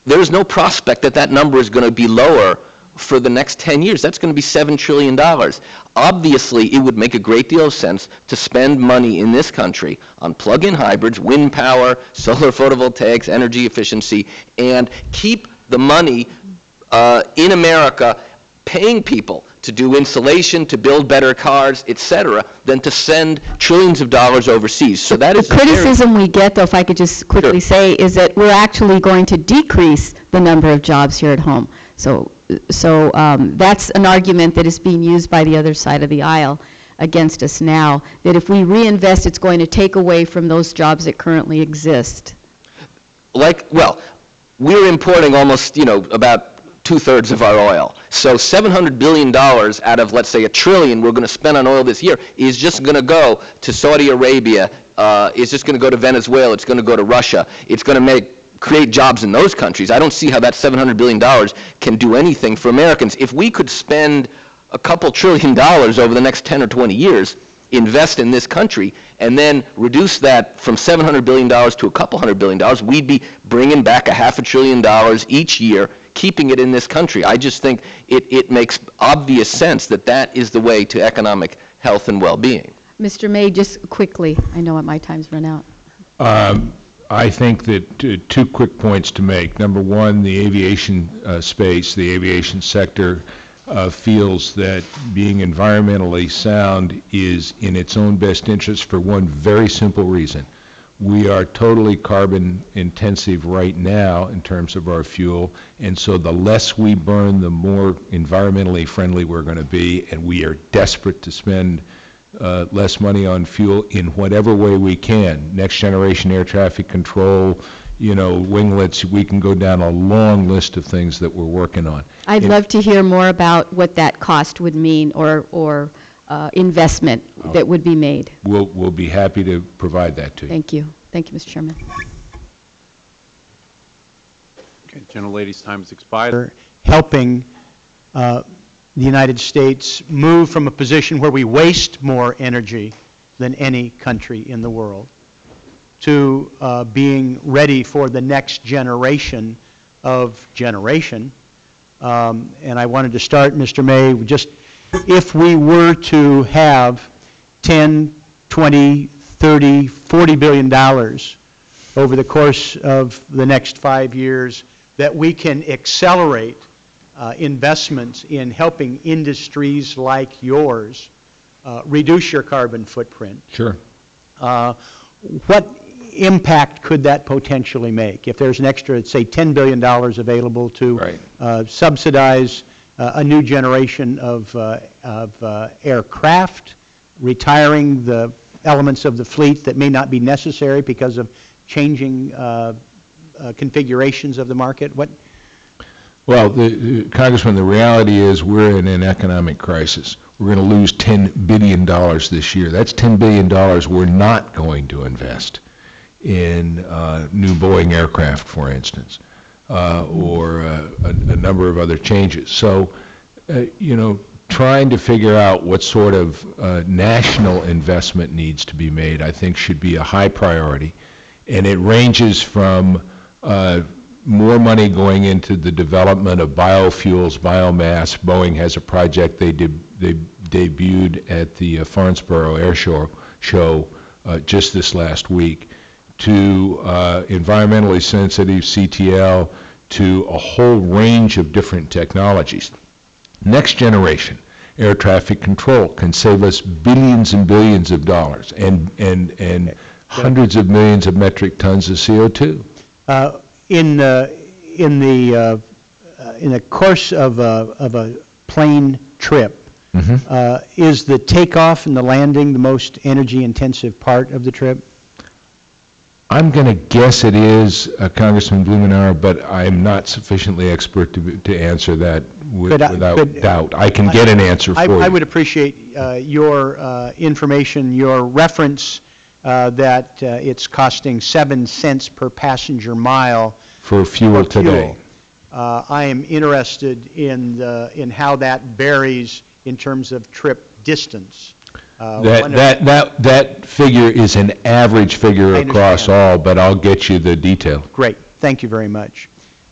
there's no prospect that that number is going to be lower for the next 10 years. That's going to be $7 trillion. Obviously, it would make a great deal of sense to spend money in this country on plug-in hybrids, wind power, solar photovoltaics, energy efficiency, and keep the money in America paying people to do insulation, to build better cars, etc., than to send trillions of dollars overseas. So that is
the criticism we get, though, if I could just quickly say, is that we're actually going to decrease the number of jobs here at home. So that's an argument that is being used by the other side of the aisle against us now, that if we reinvest, it's going to take away from those jobs that currently exist.
Well, we're importing almost, about 2/3 of our oil. So $700 billion out of, let's say, $1 trillion we're going to spend on oil this year is just going to go to Saudi Arabia, it's just going to go to Venezuela, it's going to go to Russia, it's going to create jobs in those countries. I don't see how that $700 billion can do anything for Americans. If we could spend a couple $1 trillion over the next 10 or 20 years, invest in this country, and then reduce that from $700 billion to a couple $100 billion, we'd be bringing back $500 billion each year, keeping it in this country. I just think it makes obvious sense that that is the way to economic health and well-being.
Mr. May, just quickly, I know my time's run out.
I think that two quick points to make. Number one, the aviation space, the aviation sector feels that being environmentally sound is in its own best interest for one very simple reason. We are totally carbon intensive right now in terms of our fuel, and so the less we burn, the more environmentally friendly we're going to be, and we are desperate to spend less money on fuel in whatever way we can. Next generation air traffic control, winglets, we can go down a long list of things that we're working on.
I'd love to hear more about what that cost would mean or investment that would be made.
We'll be happy to provide that to you.
Thank you. Thank you, Mr. Chairman.
Okay, gentlelady's time has expired.
Helping the United States move from a position where we waste more energy than any country in the world to being ready for the next generation of generation. And I wanted to start, Mr. May, just if we were to have 10, 20, 30, $40 billion over the course of the next 5 years, that we can accelerate investments in helping industries like yours reduce your carbon footprint.
Sure.
What impact could that potentially make if there's an extra, say, $10 billion available to subsidize a new generation of aircraft, retiring the elements of the fleet that may not be necessary because of changing configurations of the market?
Well, Congressman, the reality is we're in an economic crisis. We're going to lose $10 billion this year. That's $10 billion we're not going to invest in new Boeing aircraft, for instance, or a number of other changes. So, trying to figure out what sort of national investment needs to be made, I think, should be a high priority. And it ranges from more money going into the development of biofuels, biomass. Boeing has a project they debuted at the Farnborough Air Show just this last week, to environmentally sensitive CTL, to a whole range of different technologies. Next generation air traffic control can save us billions and billions of dollars and hundreds of millions of metric tons of CO2.
In the course of a plane trip, is the takeoff and the landing the most energy-intensive part of the trip?
I'm going to guess it is, Congressman Blumenauer, but I'm not sufficiently expert to answer that without doubt. I can get an answer for you.
I would appreciate your information, your reference that it's costing 7 cents per passenger mile
for fuel today.
I am interested in how that varies in terms of trip distance.
That figure is an average figure across all, but I'll get you the detail.
Great. Thank you very much.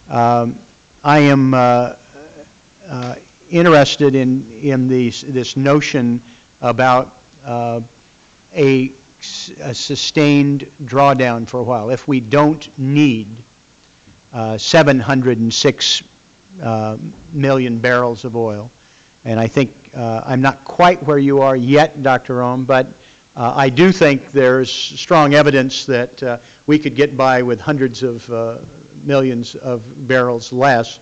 I am interested in this notion about a sustained drawdown for a while. If we don't need 706 million barrels of oil, and I think I'm not quite where you are yet, Dr. Ohm, but I do think there's strong evidence that we could get by with hundreds of millions of barrels less,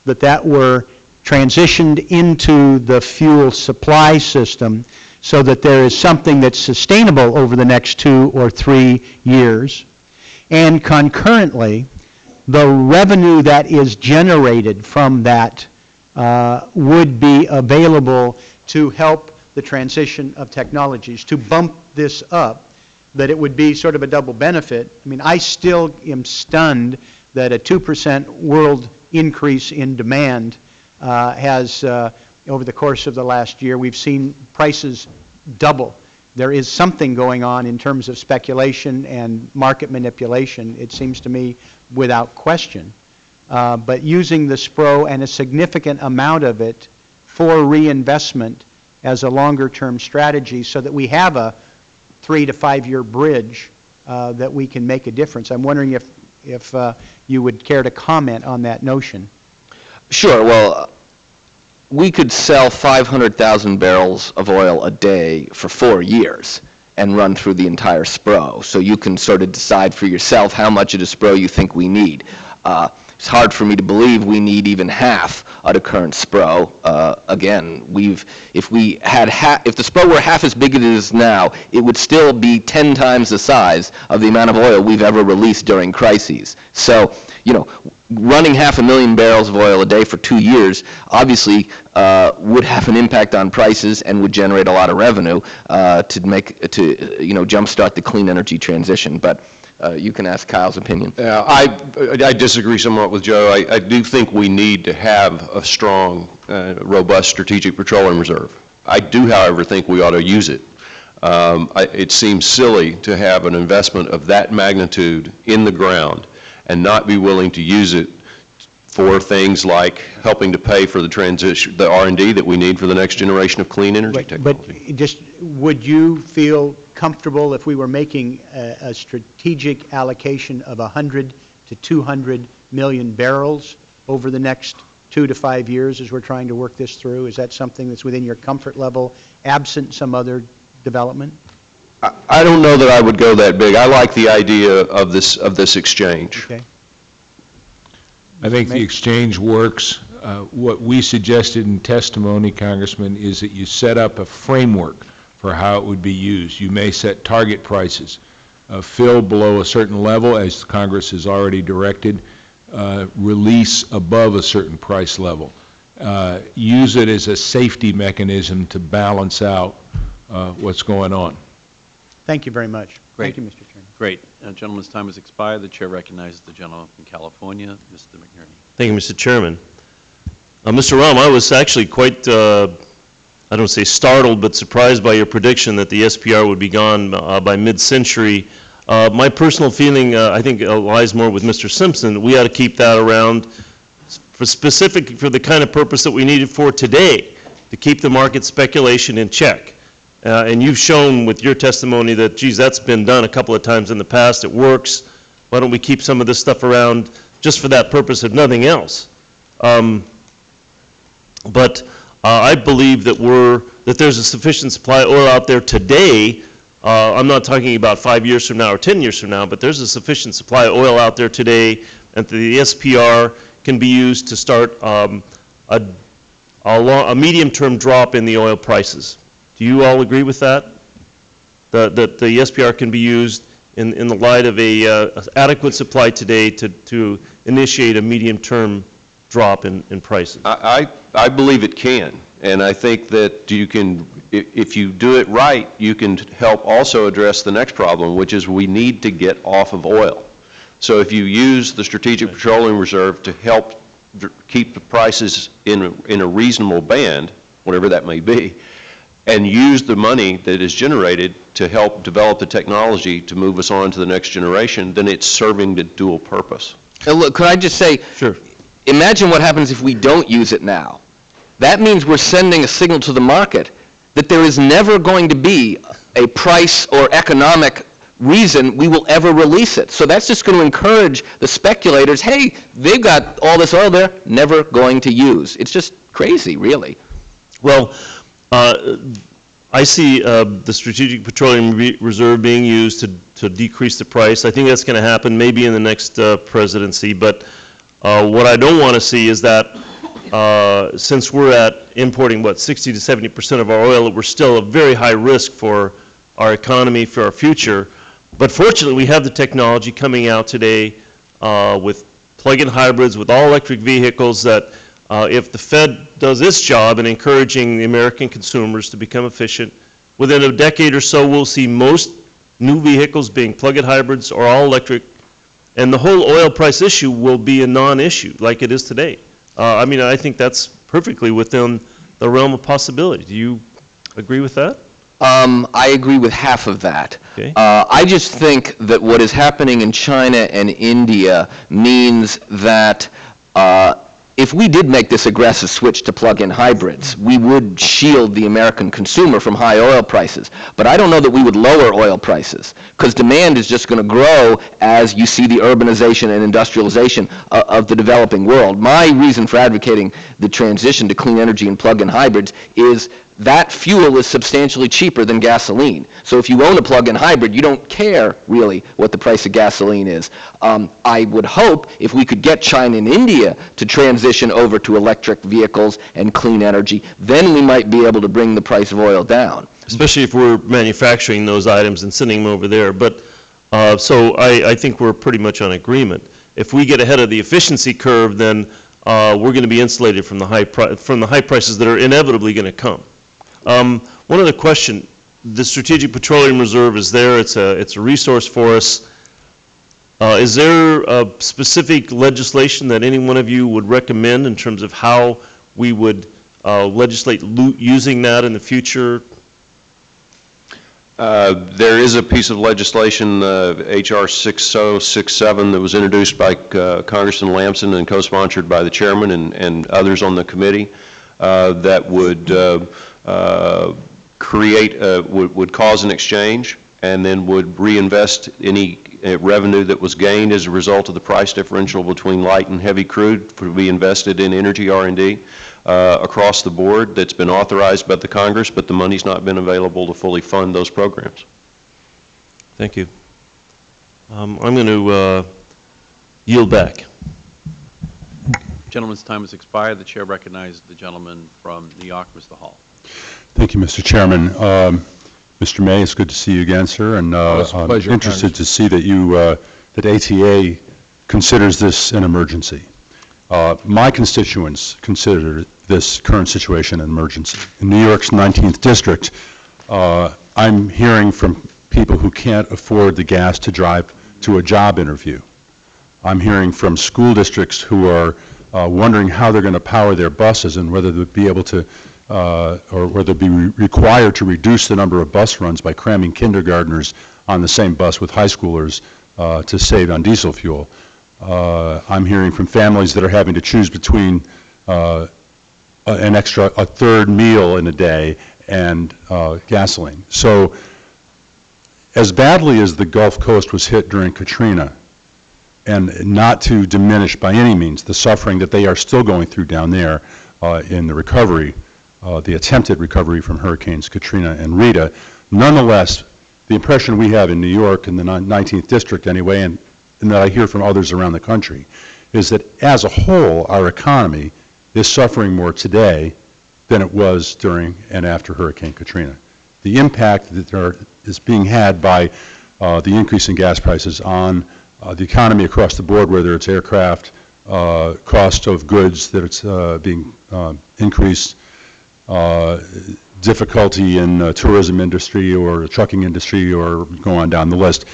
that were transitioned into the fuel supply system so that there is something that's sustainable over the next 2 or 3 years. And concurrently, the revenue that is generated from that would be available to help the transition of technologies, to bump this up, that it would be sort of a double benefit. I mean, I still am stunned that a 2% world increase in demand has, over the course of the last year, we've seen prices double. There is something going on in terms of speculation and market manipulation, it seems to me, without question. But using the SPRO and a significant amount of it for reinvestment as a longer-term strategy so that we have a 3 to 5 year bridge that we can make a difference. I'm wondering if you would care to comment on that notion.
Sure. Well, we could sell 500,000 barrels of oil a day for 4 years and run through the entire SPRO. So you can sort of decide for yourself how much of the SPRO you think we need. It's hard for me to believe we need even half of the current SPRO. Again, if the SPRO were half as big as it is now, it would still be 10 times the size of the amount of oil we've ever released during crises. So, running 500,000 barrels of oil a day for 2 years obviously would have an impact on prices and would generate a lot of revenue to jumpstart the clean energy transition. But you can ask Kyle's opinion.
I disagree somewhat with Joe. I do think we need to have a strong, robust strategic petroleum reserve. I do, however, think we ought to use it. It seems silly to have an investment of that magnitude in the ground and not be willing to use it for things like helping to pay for the transition, the R&D that we need for the next generation of clean energy technology.
But just, would you feel comfortable if we were making a strategic allocation of 100 to 200 million barrels over the next 2 to 5 years as we're trying to work this through? Is that something that's within your comfort level, absent some other development?
I don't know that I would go that big. I like the idea of this exchange.
Okay.
I think the exchange works. What we suggested in testimony, Congressman, is that you set up a framework for how it would be used. You may set target prices. Fill below a certain level, as Congress has already directed, release above a certain price level. Use it as a safety mechanism to balance out what's going on.
Thank you very much.
Great.
Thank you, Mr. Chairman.
Great. Gentleman's time has expired. The chair recognizes the gentleman from California, Mr. McNerney.
Thank you, Mr. Chairman. Mr. Rahm, I was actually quite, I don't say startled, but surprised by your prediction that the SPR would be gone by mid-century. My personal feeling, I think, lies more with Mr. Simpson. We ought to keep that around for the kind of purpose that we need it for today, to keep the market speculation in check. And you've shown with your testimony that, geez, that's been done a couple of times in the past. It works. Why don't we keep some of this stuff around just for that purpose, if nothing else? But I believe that there's a sufficient supply of oil out there today. I'm not talking about 5 years from now or 10 years from now, but there's a sufficient supply of oil out there today, and the SPR can be used to start a medium-term drop in the oil prices. Do you all agree with that? That the SPR can be used in the light of a adequate supply today to initiate a medium-term drop in prices?
I believe it can, and I think that you can, if you do it right, you can help also address the next problem, which is we need to get off of oil. So if you use the Strategic Petroleum Reserve to help keep the prices in a reasonable band, whatever that may be, and use the money that is generated to help develop the technology to move us on to the next generation, then it's serving the dual purpose.
Look, could I just say,
Sure.
Imagine what happens if we don't use it now. That means we're sending a signal to the market that there is never going to be a price or economic reason we will ever release it. So that's just going to encourage the speculators, hey, they've got all this oil there, never going to use. It's just crazy, really.
Well, I see the Strategic Petroleum Reserve being used to decrease the price. I think that's going to happen maybe in the next presidency, but what I don't want to see is that since we're at importing, 60 to 70% of our oil, we're still a very high risk for our economy, for our future. But fortunately, we have the technology coming out today with plug-in hybrids, with all-electric vehicles that if the Fed does its job in encouraging the American consumers to become efficient, within a decade or so, we'll see most new vehicles being plug-in hybrids or all-electric, and the whole oil price issue will be a non-issue like it is today. I mean, I think that's perfectly within the realm of possibility. Do you agree with that?
I agree with half of that.
Okay.
I just think that what is happening in China and India means that if we did make this aggressive switch to plug-in hybrids, we would shield the American consumer from high oil prices. But I don't know that we would lower oil prices, because demand is just going to grow as you see the urbanization and industrialization of the developing world. My reason for advocating the transition to clean energy and plug-in hybrids is that fuel is substantially cheaper than gasoline. So if you own a plug-in hybrid, you don't care really what the price of gasoline is. I would hope if we could get China and India to transition over to electric vehicles and clean energy, then we might be able to bring the price of oil down.
Especially if we're manufacturing those items and sending them over there. But so I think we're pretty much on agreement. If we get ahead of the efficiency curve, then we're going to be insulated from the high prices that are inevitably going to come. One other question: the Strategic Petroleum Reserve is there. It's a resource for us. Is there a specific legislation that any one of you would recommend in terms of how we would legislate using that in the future?
There is a piece of legislation, H.R. 6067, that was introduced by Congressman Lamson and co-sponsored by the chairman and others on the committee, that would would cause an exchange and then would reinvest any revenue that was gained as a result of the price differential between light and heavy crude to be invested in energy R&D across the board. That's been authorized by the Congress, but the money's not been available to fully fund those programs.
Thank you. I'm going to yield back.
Gentleman's time has expired. The chair recognizes the gentleman from New York, Mr. Hall.
Thank you, Mr. Chairman. Mr. May, it's good to see you again, sir, and
it's a pleasure,
I'm interested to see that you, that ATA considers this an emergency. My constituents consider this current situation an emergency. In New York's 19th District, I'm hearing from people who can't afford the gas to drive to a job interview. I'm hearing from school districts who are wondering how they're going to power their buses and whether they'll be able to or whether they'll be required to reduce the number of bus runs by cramming kindergartners on the same bus with high schoolers to save on diesel fuel. I'm hearing from families that are having to choose between a third meal in a day and gasoline. So as badly as the Gulf Coast was hit during Katrina, and not to diminish by any means the suffering that they are still going through down there in the recovery, the attempted recovery from Hurricanes Katrina and Rita, nonetheless, the impression we have in New York, in the 19th District anyway, and that I hear from others around the country, is that as a whole, our economy is suffering more today than it was during and after Hurricane Katrina. The impact that is being had by the increase in gas prices on the economy across the board, whether it's aircraft, cost of goods that it's being increased, difficulty in the tourism industry or the trucking industry, or go on down the list,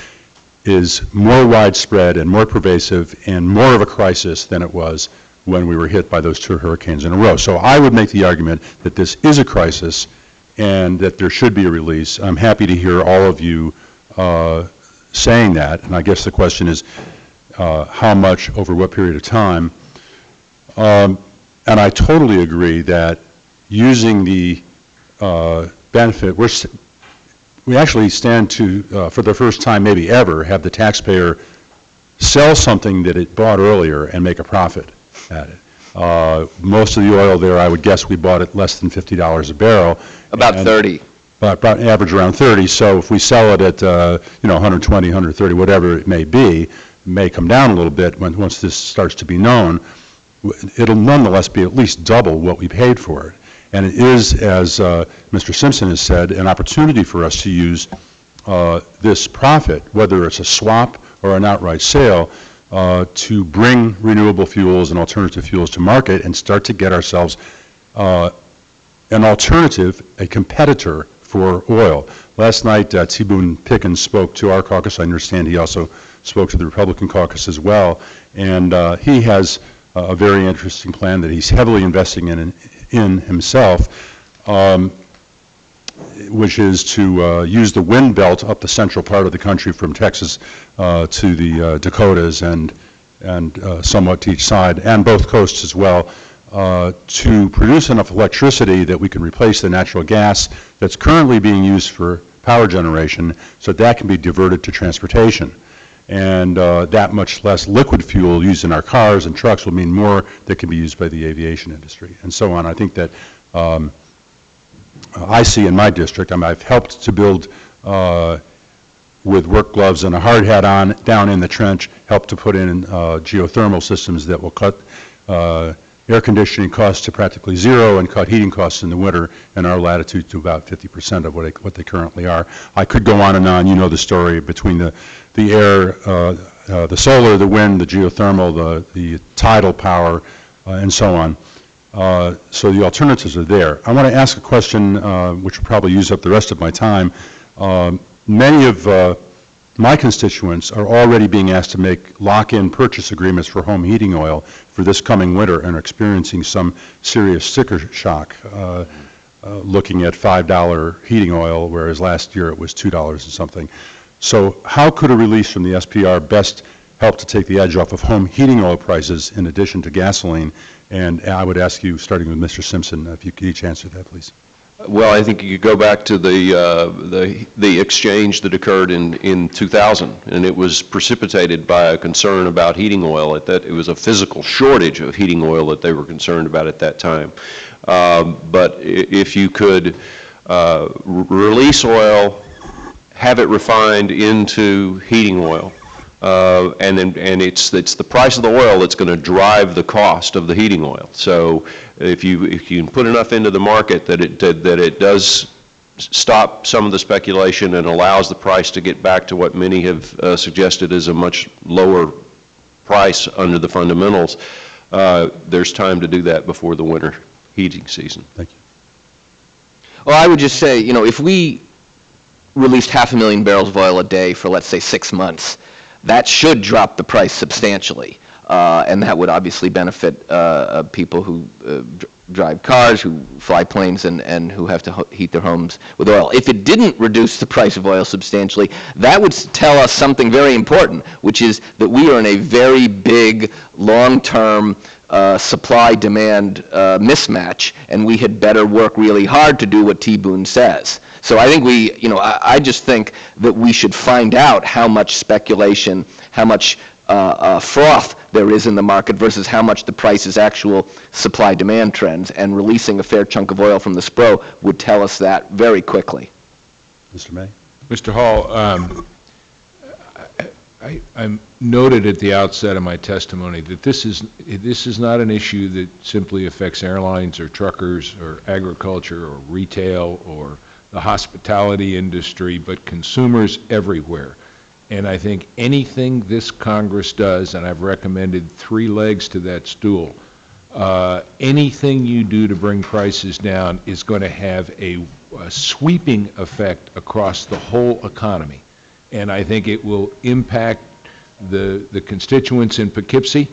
is more widespread and more pervasive and more of a crisis than it was when we were hit by those two hurricanes in a row. So I would make the argument that this is a crisis and that there should be a release. I'm happy to hear all of you saying that, and I guess the question is how much, over what period of time. And I totally agree that using the benefit, we actually stand to, for the first time maybe ever, have the taxpayer sell something that it bought earlier and make a profit at it. Most of the oil there, I would guess we bought at less than $50 a barrel.
About 30.
About average around 30. So if we sell it at 120, 130, whatever it may be, it may come down a little bit once this starts to be known. It'll nonetheless be at least double what we paid for it. And it is, as Mr. Simpson has said, an opportunity for us to use this profit, whether it's a swap or an outright sale, to bring renewable fuels and alternative fuels to market and start to get ourselves an alternative, a competitor for oil. Last night, T. Boone Pickens spoke to our caucus. I understand he also spoke to the Republican caucus as well. And he has a very interesting plan that he's heavily investing in himself, which is to use the wind belt up the central part of the country from Texas to the Dakotas and somewhat to each side, and both coasts as well, to produce enough electricity that we can replace the natural gas that's currently being used for power generation, so that can be diverted to transportation. And that much less liquid fuel used in our cars and trucks will mean more that can be used by the aviation industry, and so on. I think that I see in my district, I've helped to build with work gloves and a hard hat on down in the trench, helped to put in geothermal systems that will cut air conditioning costs to practically zero and cut heating costs in the winter in our latitude to about 50% of what they currently are. I could go on and on. You know the story between the air, the solar, the wind, the geothermal, the tidal power, and so on. So the alternatives are there. I want to ask a question which will probably use up the rest of my time. Many of My constituents are already being asked to make lock-in purchase agreements for home heating oil for this coming winter and are experiencing some serious sticker shock, looking at $5 heating oil, whereas last year it was $2 and something. So how could a release from the SPR best help to take the edge off of home heating oil prices in addition to gasoline? And I would ask you, starting with Mr. Simpson, if you could each answer that, please.
Well, I think you could go back to the exchange that occurred in 2000, and it was precipitated by a concern about heating oil. It was a physical shortage of heating oil that they were concerned about at that time. But if you could release oil, have it refined into heating oil, and it's the price of the oil that's going to drive the cost of the heating oil. So if you can put enough into the market that it does stop some of the speculation and allows the price to get back to what many have suggested is a much lower price under the fundamentals, there's time to do that before the winter heating season.
Thank you.
Well, I would just say, if we released 500,000 barrels of oil a day for, let's say, 6 months, that should drop the price substantially, and that would obviously benefit people who drive cars, who fly planes, and who have to heat their homes with oil. If it didn't reduce the price of oil substantially, that would tell us something very important, which is that we are in a very big, long-term supply-demand mismatch, and we had better work really hard to do what T. Boone says. So I think I just think that we should find out how much speculation, how much froth there is in the market versus how much the price is actual supply-demand trends, and releasing a fair chunk of oil from the SPRO would tell us that very quickly.
Mr. May?
Mr. Hall, I noted at the outset of my testimony that this is not an issue that simply affects airlines or truckers or agriculture or retail or the hospitality industry, but consumers everywhere. And I think anything this Congress does, and I've recommended 3 legs to that stool, anything you do to bring prices down is going to have a sweeping effect across the whole economy. And I think it will impact the constituents in Poughkeepsie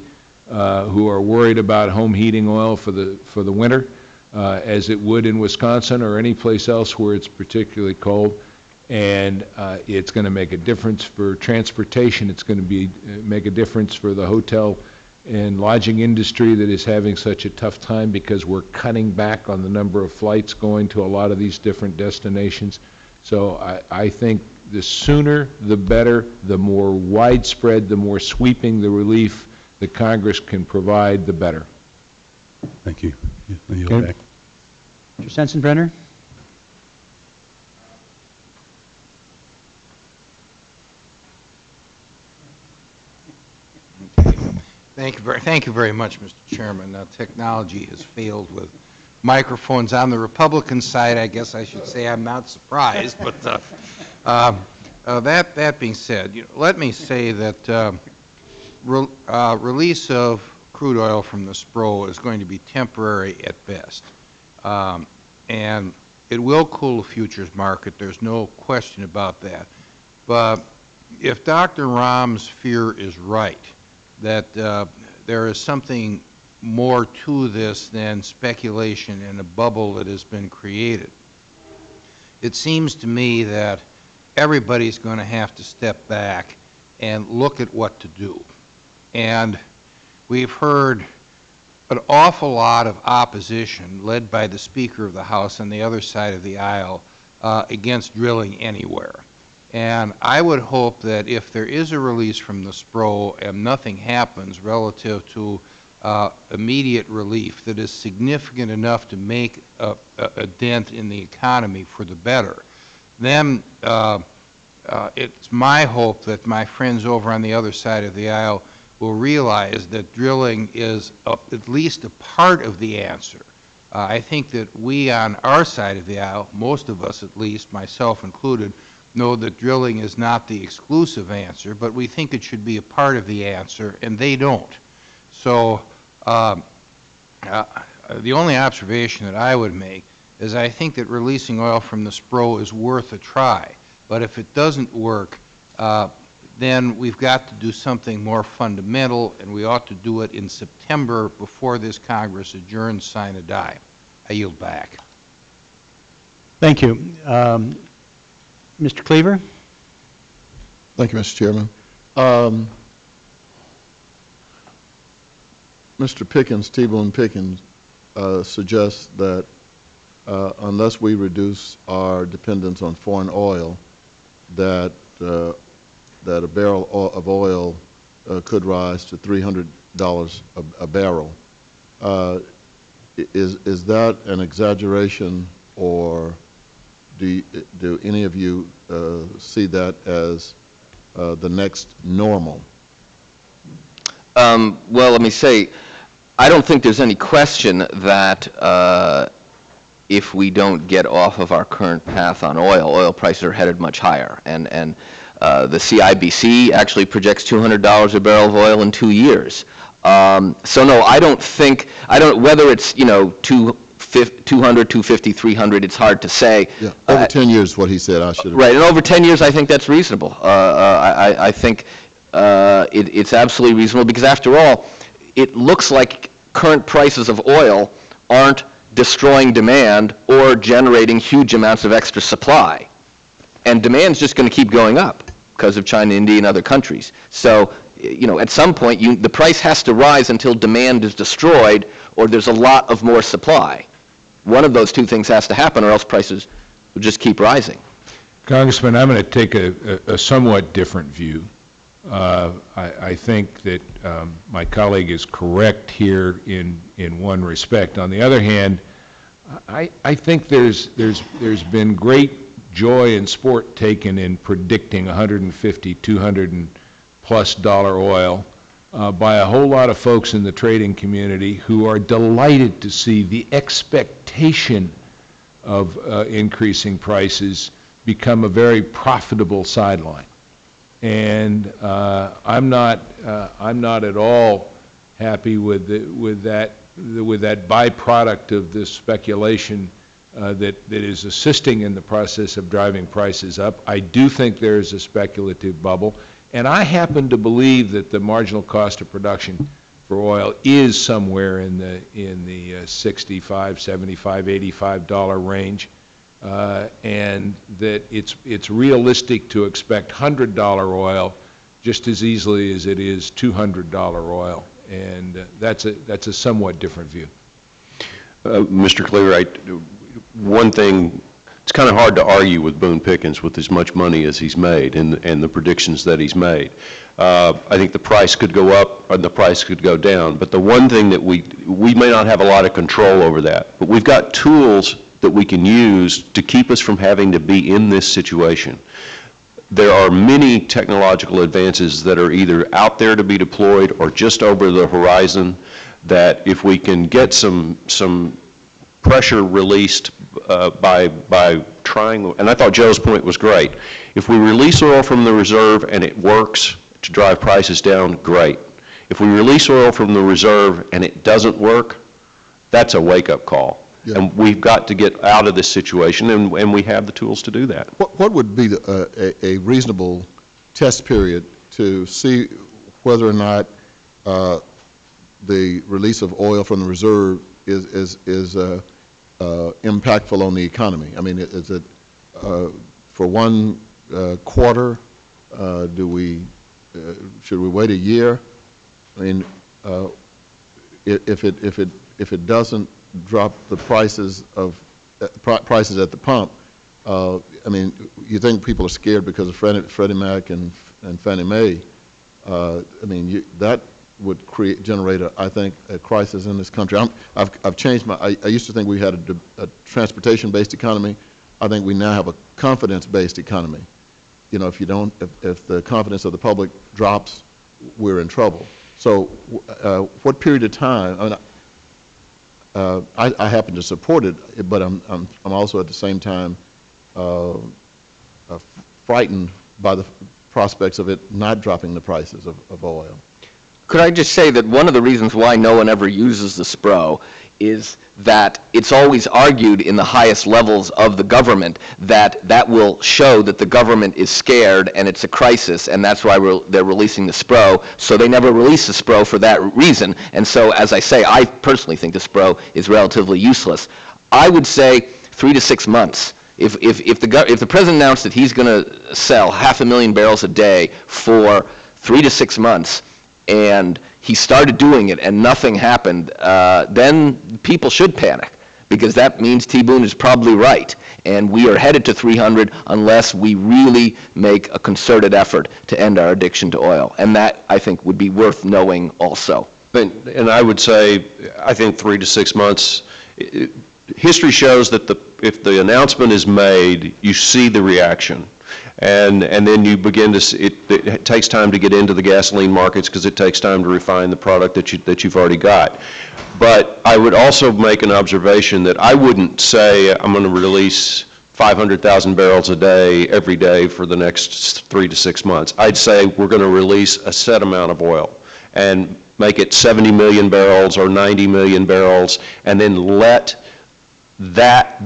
who are worried about home heating oil for the winter, as it would in Wisconsin or any place else where it's particularly cold. And it's going to make a difference for transportation. It's going to make a difference for the hotel and lodging industry that is having such a tough time because we're cutting back on the number of flights going to a lot of these different destinations. So I think the sooner the better, the more widespread, the more sweeping the relief that Congress can provide, the better.
Thank you.
Okay. Mr. Sensenbrenner?
Thank you very much, Mr. Chairman. Technology has failed with microphones on the Republican side. I guess I should say I'm not surprised, but that being said, let me say that release of crude oil from the SPRO is going to be temporary at best, and it will cool the futures market. There's no question about that. But if Dr. Rahm's fear is right, that there is something more to this than speculation in a bubble that has been created, it seems to me that everybody's going to have to step back and look at what to do. And we've heard an awful lot of opposition led by the Speaker of the House on the other side of the aisle against drilling anywhere. And I would hope that if there is a release from the SPRO and nothing happens relative to immediate relief that is significant enough to make a dent in the economy for the better, then it's my hope that my friends over on the other side of the aisle will realize that drilling is at least a part of the answer. I think that we on our side of the aisle, most of us at least, myself included, know that drilling is not the exclusive answer, but we think it should be a part of the answer, and they don't. So the only observation that I would make is I think that releasing oil from the SPRO is worth a try. But if it doesn't work, then we've got to do something more fundamental, and we ought to do it in September before this Congress adjourns sine die. I yield back.
Thank you. Mr. Cleaver?
Thank you, Mr. Chairman. Mr. Pickens, T-Bone Pickens, suggests that unless we reduce our dependence on foreign oil, that a barrel of oil could rise to $300 a barrel. Is that an exaggeration, or do any of you see that as the next normal?
Well, let me say, I don't think there's any question that if we don't get off of our current path on oil prices are headed much higher. And the CIBC actually projects $200 a barrel of oil in 2 years. So no, I don't think, whether it's, 200, 250, 300, it's hard to say.
Yeah, over 10 years is what he said. I should have.
Right, and over 10 years, I think that's reasonable. I think it's absolutely reasonable, because after all, it looks like current prices of oil aren't destroying demand or generating huge amounts of extra supply. And demand's just going to keep going up because of China, India, and other countries. So, at some point, the price has to rise until demand is destroyed or there's a lot of more supply. One of those two things has to happen, or else prices will just keep rising.
Congressman, I'm going to take a somewhat different view. I think that my colleague is correct here in one respect. On the other hand, I think there's been great joy and sport taken in predicting $150, $200 plus oil by a whole lot of folks in the trading community who are delighted to see the expectation of increasing prices become a very profitable sideline. And I'm not at all happy with that byproduct of this speculation that is assisting in the process of driving prices up. I do think there is a speculative bubble, and I happen to believe that the marginal cost of production for oil is somewhere in the $65, $75, $85 range. And that it's realistic to expect $100 oil just as easily as it is $200 oil, and that's a somewhat different view.
Mr. Cleaver, one thing, it's kind of hard to argue with Boone Pickens with as much money as he's made and the predictions that he's made. I think the price could go up or the price could go down, but the one thing that we may not have a lot of control over that, but we've got tools that we can use to keep us from having to be in this situation. There are many technological advances that are either out there to be deployed or just over the horizon, that if we can get some pressure released by trying, and I thought Joe's point was great. If we release oil from the reserve and it works to drive prices down, great. If we release oil from the reserve and it doesn't work, that's a wake-up call. Yeah. And we've got to get out of this situation, and we have the tools to do that.
What would be a reasonable test period to see whether or not the release of oil from the reserve is impactful on the economy? I mean, is it for one quarter? Should we wait a year? I mean, if it doesn't drop the prices at the pump, I mean, you think people are scared because of Freddie Mac and Fannie Mae. I mean, that would generate, I think, a crisis in this country. I've changed I used to think we had a transportation-based economy. I think we now have a confidence-based economy. If the confidence of the public drops, we're in trouble. So, what period of time? I mean, I happen to support it, but I'm also at the same time frightened by the prospects of it not dropping the prices of oil.
Could I just say that one of the reasons why no one ever uses the SPRO is that it's always argued in the highest levels of the government that that will show that the government is scared and it's a crisis, and that's why they're releasing the SPRO. So they never release the SPRO for that reason. And so, as I say, I personally think the SPRO is relatively useless. I would say 3 to 6 months. If the president announced that he's going to sell 500,000 barrels a day for 3 to 6 months, and he started doing it and nothing happened, then people should panic, because that means T. Boone is probably right, and we are headed to 300 unless we really make a concerted effort to end our addiction to oil. And that, I think, would be worth knowing also.
And I would say, I think 3 to 6 months. History shows that if the announcement is made, you see the reaction. And then you begin to see, it takes time to get into the gasoline markets because it takes time to refine the product that you've already got. But I would also make an observation that I wouldn't say I'm going to release 500,000 barrels a day every day for the next 3 to 6 months. I'd say we're going to release a set amount of oil and make it 70 million barrels or 90 million barrels, and then let that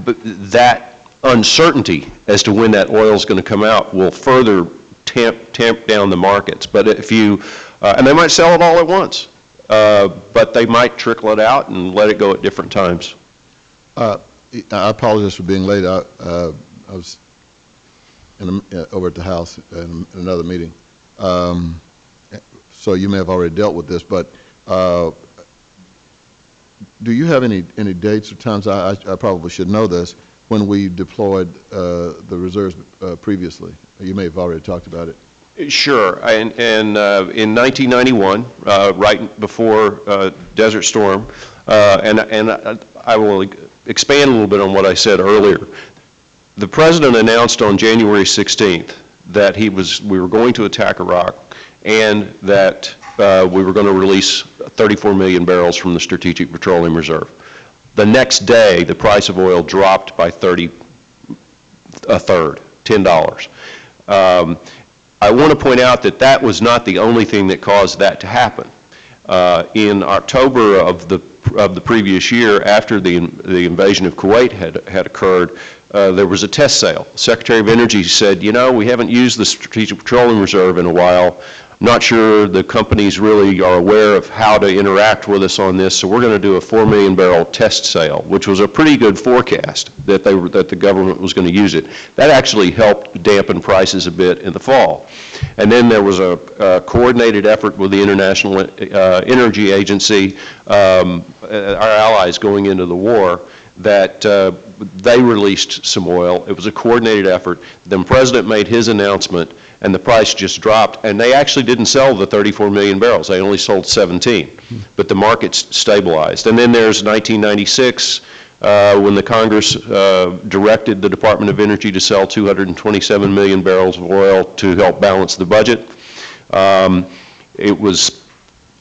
uncertainty as to when that oil is going to come out will further tamp down the markets. But if you, and they might sell it all at once, but they might trickle it out and let it go at different times.
I apologize for being late. I was over at the House in another meeting. So you may have already dealt with this, but do you have any dates or times, I probably should know this, when we deployed the reserves previously? You may have already talked about it.
Sure. And in 1991, right before Desert Storm, and I will expand a little bit on what I said earlier. The President announced on January 16th that we were going to attack Iraq, and that we were going to release 34 million barrels from the Strategic Petroleum Reserve. The next day, the price of oil dropped by a third, $10. I want to point out that that was not the only thing that caused that to happen. In October of the previous year, after the invasion of Kuwait had occurred, there was a test sale. The Secretary of Energy said, you know, we haven't used the Strategic Petroleum Reserve in a while. Not sure the companies really are aware of how to interact with us on this, so we're going to do a 4 million barrel test sale, which was a pretty good forecast that the government was going to use it. That actually helped dampen prices a bit in the fall. And then there was a coordinated effort with the International Energy Agency, our allies going into the war, that they released some oil. It was a coordinated effort. Then the President made his announcement, and the price just dropped, and they actually didn't sell the 34 million barrels. They only sold 17, but the markets stabilized. And then there's 1996, when the Congress directed the Department of Energy to sell 227 million barrels of oil to help balance the budget. It was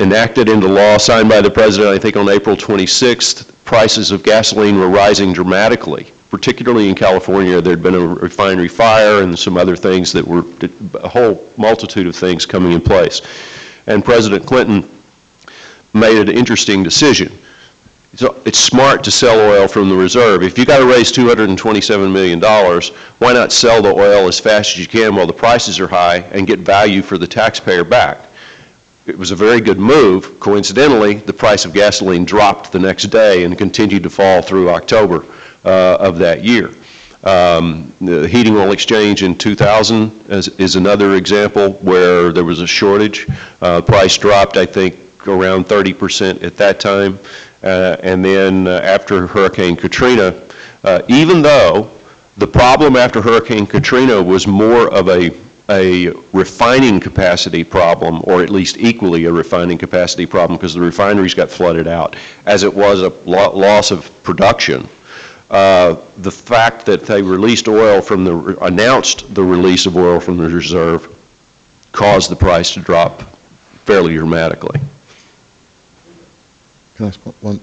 enacted into law, signed by the President, I think on April 26th. Prices of gasoline were rising dramatically, particularly in California. There had been a refinery fire and some other things that were, a whole multitude of things coming in place. And President Clinton made an interesting decision. So it's smart to sell oil from the reserve. If you've got to raise $227 million, why not sell the oil as fast as you can while the prices are high and get value for the taxpayer back? It was a very good move. Coincidentally, the price of gasoline dropped the next day and continued to fall through October of that year. The heating oil exchange in 2000 is another example where there was a shortage. Price dropped, I think, around 30% at that time. And then after Hurricane Katrina, even though the problem after Hurricane Katrina was more of a refining capacity problem, or at least equally a refining capacity problem, because the refineries got flooded out, as it was a loss of production. The fact that they released oil from announced the release of oil from the reserve caused the price to drop fairly dramatically.
Can I ask one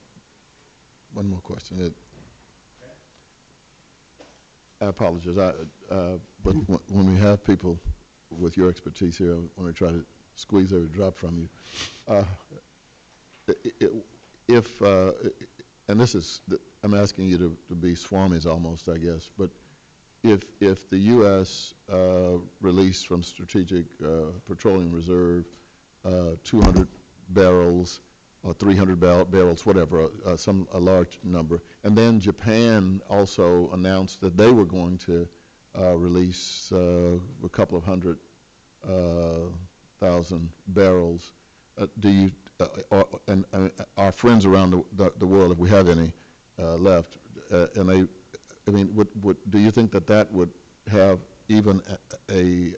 more question? I apologize, but when we have people with your expertise here, I want to try to squeeze every drop from you. if, and this is, I'm asking you to be swamis almost, I guess, but if the U.S. Released from Strategic Petroleum Reserve 200 barrels or 300 barrels, whatever, a large number, and then Japan also announced that they were going to release a couple of 100,000 barrels, do you, and our friends around the world, if we have any left, and they, I mean, do you think that would have even a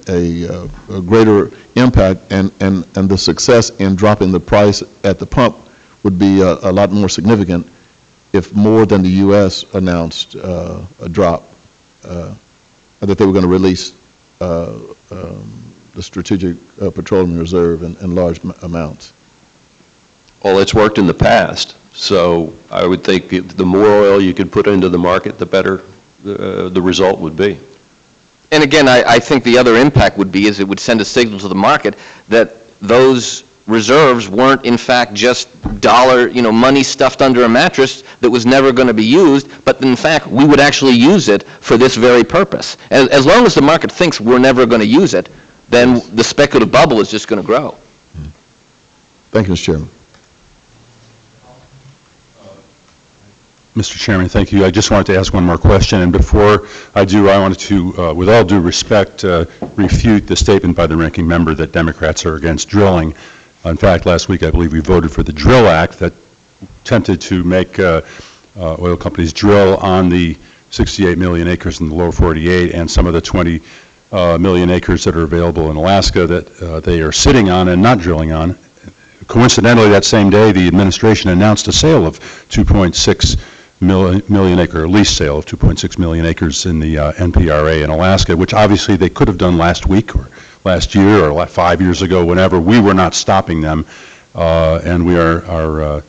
greater impact, and the success in dropping the price at the pump would be a lot more significant if more than the U.S. announced a drop, that they were going to release the Strategic Petroleum Reserve in large amounts?
Well, it's worked in the past, so I would think the more oil you could put into the market, the better the result would be.
And again, I think the other impact would be is it would send a signal to the market that those reserves weren't in fact just money stuffed under a mattress that was never going to be used, but in fact we would actually use it for this very purpose. As long as the market thinks we're never going to use it, then the speculative bubble is just going to grow.
Thank you, Mr. Chairman.
Mr. Chairman, thank you. I just wanted to ask one more question, and before I do, I wanted to, with all due respect, refute the statement by the ranking member that Democrats are against drilling. In fact, last week I believe we voted for the Drill Act that attempted to make oil companies drill on the 68 million acres in the lower 48 and some of the 20 million acres that are available in Alaska that they are sitting on and not drilling on. Coincidentally, that same day, the administration announced a sale of 2.6 million acre lease sale of 2.6 million acres in the NPRA in Alaska, which obviously they could have done last week or last year or 5 years ago, whenever. We were not stopping them, and we are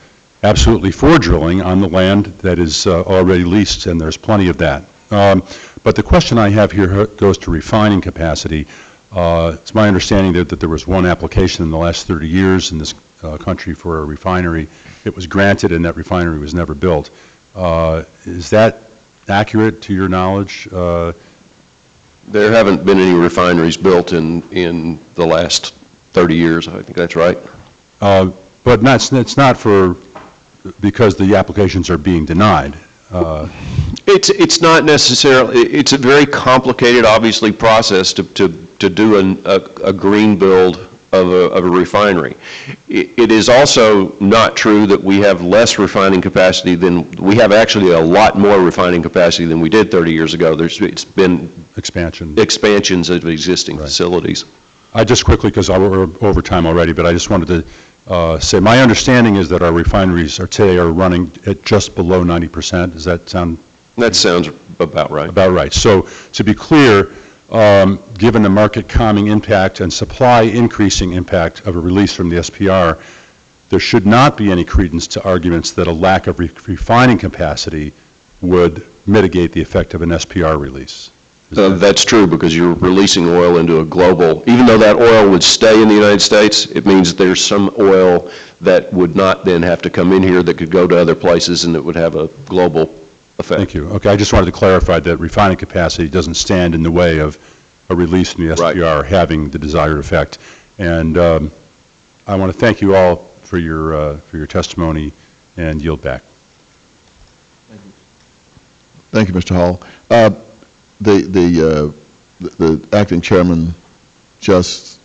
absolutely for drilling on the land that is already leased, and there's plenty of that. But the question I have here goes to refining capacity. It's my understanding that there was one application in the last 30 years in this country for a refinery. It was granted, and that refinery was never built. Is that accurate to your knowledge?
There haven't been any refineries built in the last 30 years. I think that's right.
But it's not for because the applications are being denied.
It's not necessarily. It's a very complicated, obviously, process to do a green build of a refinery. It is also not true that we have less refining capacity than we have. Actually, a lot more refining capacity than we did 30 years ago. It's been expansions of existing facilities.
I just quickly, because we're over time already, but I just wanted to say my understanding is that our refineries today are running at just below 90%. Does that sound?
That sounds about right.
About right. So to be clear, given the market calming impact and supply increasing impact of a release from the SPR, there should not be any credence to arguments that a lack of refining capacity would mitigate the effect of an SPR release.
That's true, because you're releasing oil into a global, even though that oil would stay in the United States, it means there's some oil that would not then have to come in here that could go to other places, and it would have a global effect.
Thank you. Okay, I just wanted to clarify that refining capacity doesn't stand in the way of a release from the SPR having the desired effect. And I want to thank you all for your testimony and yield back.
Thank you, Mr. Hall. The acting chairman just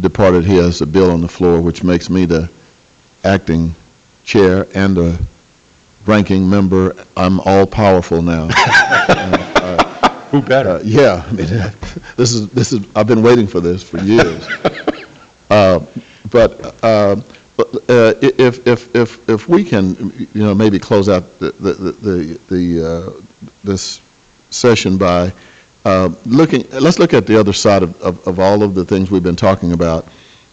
departed. He has a bill on the floor, which makes me the acting chair and the ranking member. I'm all powerful now.
Who better?
Yeah, I mean, this is. I've been waiting for this for years. But if we can, maybe close out this session by let's look at the other side of all of the things we've been talking about.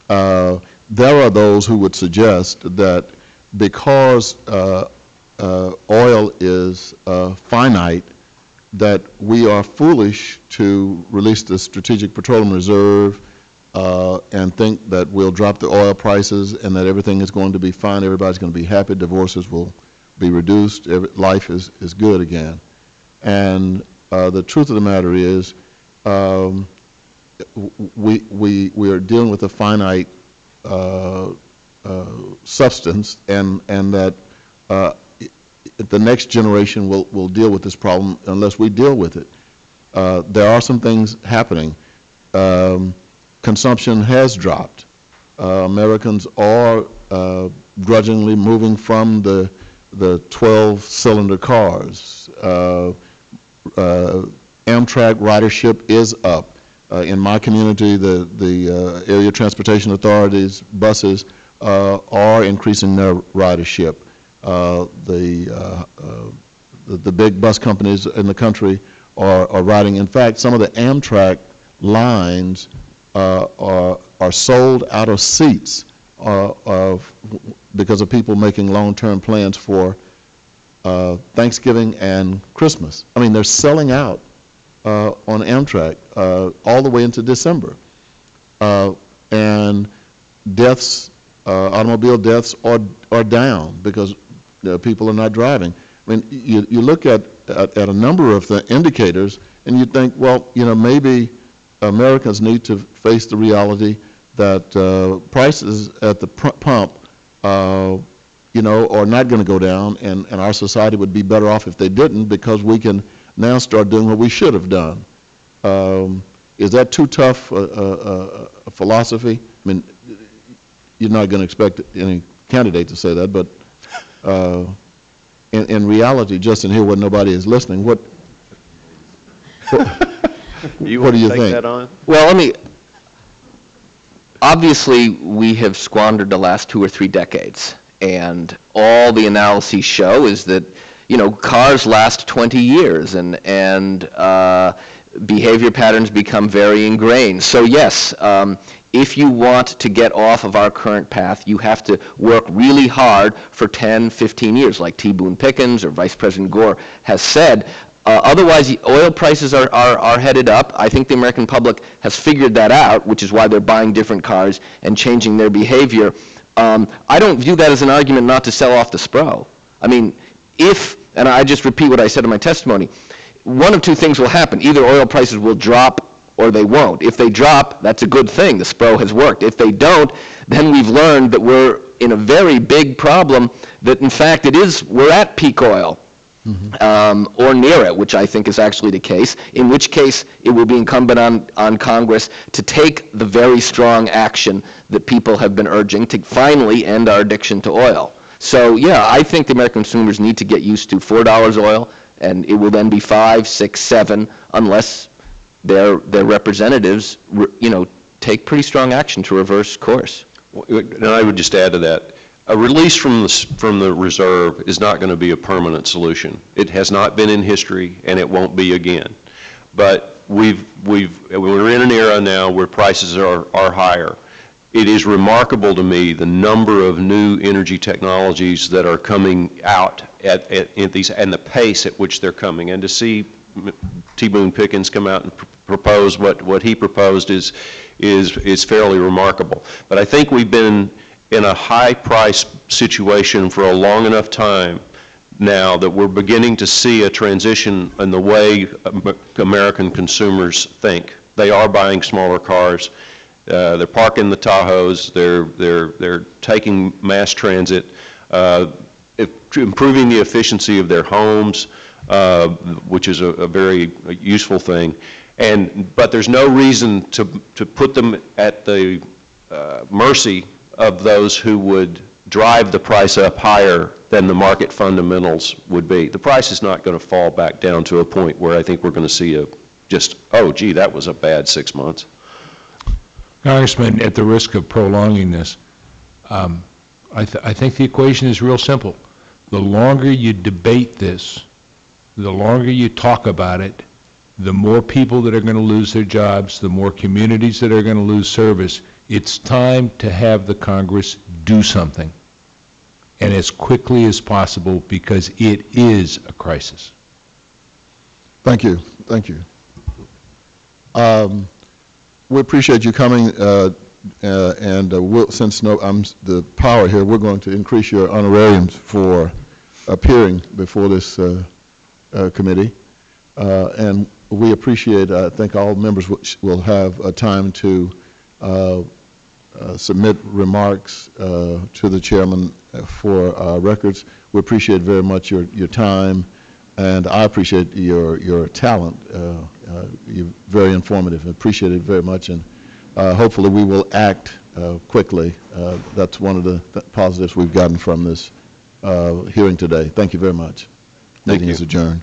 There are those who would suggest that because oil is finite, that we are foolish to release the Strategic Petroleum Reserve and think that we'll drop the oil prices and that everything is going to be fine, everybody's going to be happy, divorces will be reduced, life is good again. And the truth of the matter is, we are dealing with a finite substance, and that the next generation will deal with this problem unless we deal with it. There are some things happening. Consumption has dropped. Americans are grudgingly moving from the 12-cylinder cars. Amtrak ridership is up. In my community, the area transportation authorities, buses, are increasing their ridership. The big bus companies in the country are riding. In fact, some of the Amtrak lines are sold out of seats because of people making long-term plans for Thanksgiving and Christmas. I mean, they're selling out on Amtrak all the way into December. And deaths, automobile deaths are down because people are not driving. I mean, you look at a number of the indicators and you think, well, maybe Americans need to face the reality that prices at the pump, are not going to go down, and our society would be better off if they didn't, because we can now start doing what we should have done. Is that too tough a philosophy? I mean, you're not going to expect any candidate to say that, but in reality, just in here where nobody is listening, what do you think?
That on?
Well, obviously, we have squandered the last 2 or 3 decades, and all the analyses show is that, cars last 20 years, and behavior patterns become very ingrained. So yes, if you want to get off of our current path, you have to work really hard for 10, 15 years, like T. Boone Pickens or Vice President Gore has said. Otherwise, the oil prices are headed up. I think the American public has figured that out, which is why they're buying different cars and changing their behavior. I don't view that as an argument not to sell off the SPRO. I mean, and I just repeat what I said in my testimony, one of two things will happen. Either oil prices will drop or they won't. If they drop, that's a good thing. The SPRO has worked. If they don't, then we've learned that we're in a very big problem, that in fact we're at peak oil. Or near it, which I think is actually the case, in which case it will be incumbent on Congress to take the very strong action that people have been urging to finally end our addiction to oil. So yeah, I think the American consumers need to get used to $4 oil, and it will then be 5, 6, 7, unless their representatives, take pretty strong action to reverse course.
And I would just add to that, a release from the reserve is not going to be a permanent solution. It has not been in history, and it won't be again. But we're in an era now where prices are higher. It is remarkable to me the number of new energy technologies that are coming out at these, and the pace at which they're coming. And to see T. Boone Pickens come out and propose what he proposed is fairly remarkable. But I think we've been in a high price situation for a long enough time now that we're beginning to see a transition in the way American consumers think. They are buying smaller cars. They're parking the Tahoes. They're taking mass transit, improving the efficiency of their homes, which is a very useful thing. But there's no reason to put them at the mercy of those who would drive the price up higher than the market fundamentals would be. The price is not going to fall back down to a point where I think we're going to see oh gee, that was a bad 6 months.
Congressman, at the risk of prolonging this, I think the equation is real simple. The longer you debate this, the longer you talk about it, the more people that are going to lose their jobs, the more communities that are going to lose service. It's time to have the Congress do something, and as quickly as possible, because it is a crisis.
Thank you. Thank you. we appreciate you coming, and since I'm the power here, we're going to increase your honorariums for appearing before this committee. And we appreciate, I think all members will have time to submit remarks to the chairman for records. We appreciate very much your time, and I appreciate your talent. You're very informative. I appreciate it very much, and hopefully we will act quickly. That's one of the positives we've gotten from this hearing today. Thank you very much. Meeting is adjourned.